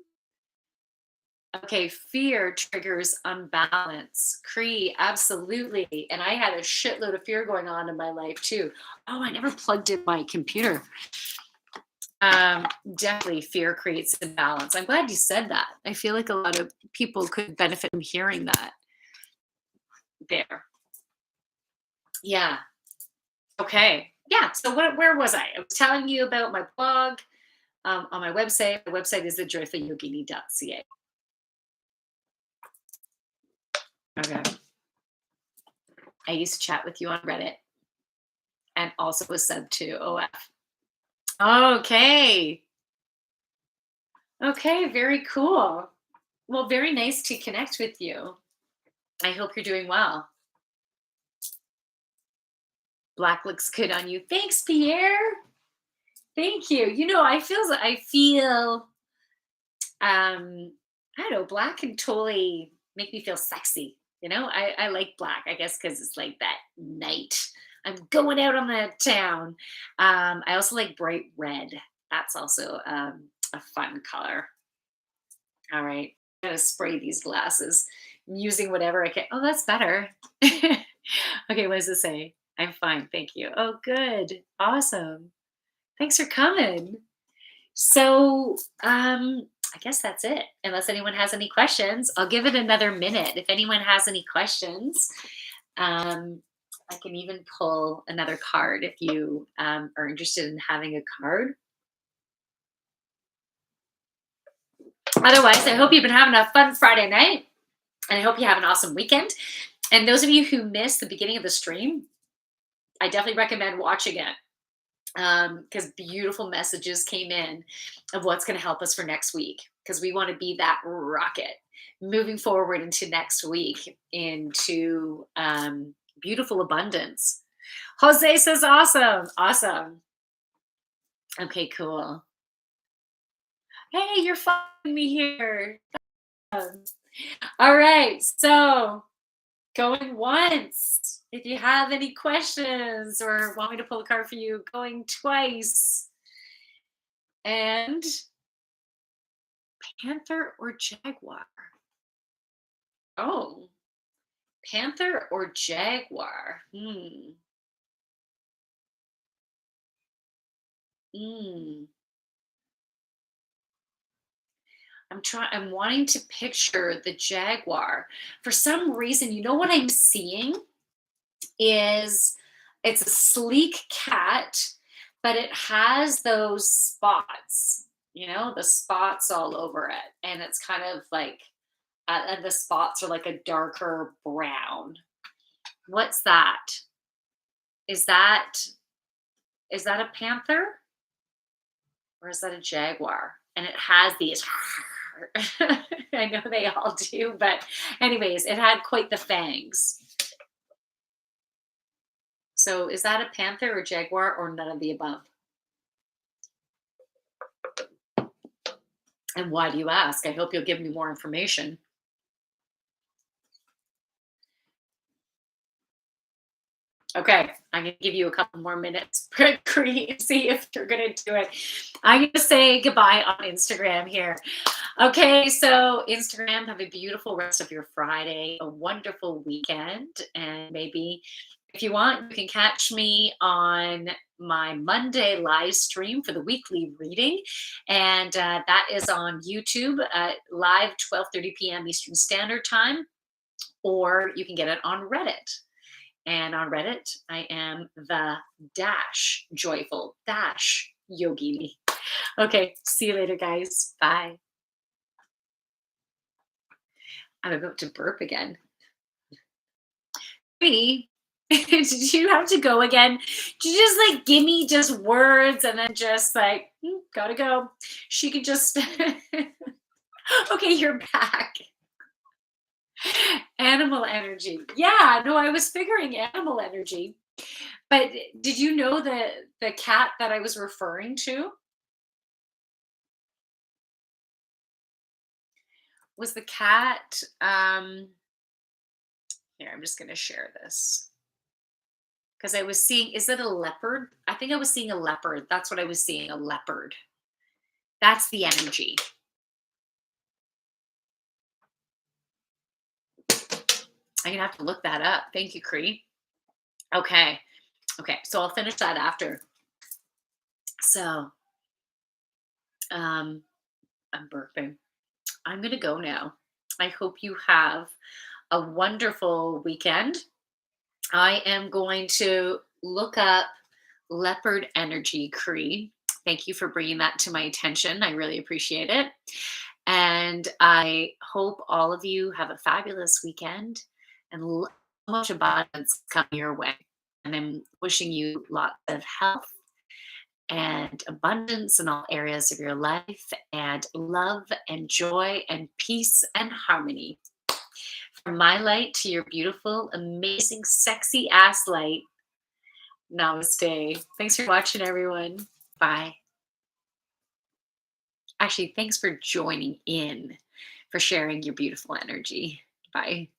Okay, fear triggers unbalance. Cree, absolutely. And I had a shitload of fear going on in my life too. Oh, I never plugged in my computer. Um, Definitely fear creates imbalance. I'm glad you said that. I feel like a lot of people could benefit from hearing that there. Yeah. Okay. Yeah. So where was I? I was telling you about my blog on my website. My website is thejoyfulyogini.ca. Okay. I used to chat with you on Reddit and also was sub to OF. Okay. Okay, very cool. Well, very nice to connect with you. I hope you're doing well. Black looks good on you. Thanks, Pierre. Thank you. I feel I don't know, black can totally make me feel sexy. I like black, I guess, because it's like that night. I'm going out on the town. I also like bright red. That's also a fun color. All right. I'm gonna spray these glasses. I'm using whatever I can. Oh, that's better. Okay, what does it say? I'm fine, thank you. Oh, good. Awesome. Thanks for coming. So, I guess that's it. Unless anyone has any questions, I'll give it another minute. If anyone has any questions, um, I can even pull another card if you are interested in having a card. Otherwise, I hope you've been having a fun Friday night, and I hope you have an awesome weekend. And those of you who missed the beginning of the stream, I definitely recommend watching it, because beautiful messages came in of what's going to help us for next week, because we want to be that rocket moving forward into next week, into beautiful abundance. Jose says awesome. Awesome. Okay, cool. Hey, you're following me here. All right, so going once. If you have any questions or want me to pull a card for you, going twice. And panther or jaguar? Oh, panther or jaguar? Mm. I'm wanting to picture the jaguar. For some reason, you know what I'm seeing is it's a sleek cat, but it has those spots, the spots all over it. And it's kind of like, and the spots are like a darker brown. What's that? Is that is that a panther or is that a jaguar? And it has these I know they all do, but anyways, it had quite the fangs. So is that a panther or jaguar or none of the above? And why do you ask? I hope you'll give me more information. Okay, I'm gonna give you a couple more minutes. See if you're gonna do it. I'm gonna say goodbye on Instagram here. Okay, so Instagram, have a beautiful rest of your Friday, a wonderful weekend, and maybe if you want, you can catch me on my Monday live stream for the weekly reading, and that is on YouTube at live 12:30 p.m. Eastern Standard Time, or you can get it on Reddit. And on Reddit, I am the dash joyful dash yogini. Okay, see you later, guys. Bye. I'm about to burp again. Sweetie, did you have to go again? Did you just like give me just words and then just like, gotta go? She could just, okay, you're back. Animal energy. Yeah, no, I was figuring animal energy. But did you know the cat that I was referring to was the cat? Here, I'm just going to share this because I was seeing. Is it a leopard? I think I was seeing a leopard. That's what I was seeing. A leopard. That's the energy. I'm gonna have to look that up. Thank you, Cree. Okay. Okay. So I'll finish that after. So um, I'm burping. I'm gonna go now. I hope you have a wonderful weekend. I am going to look up leopard energy, Cree. Thank you for bringing that to my attention. I really appreciate it. And I hope all of you have a fabulous weekend and so much abundance coming your way. And I'm wishing you lots of health and abundance in all areas of your life, and love and joy and peace and harmony. From my light to your beautiful, amazing, sexy ass light. Namaste. Thanks for watching, everyone. Bye. Actually, thanks for joining in, for sharing your beautiful energy. Bye.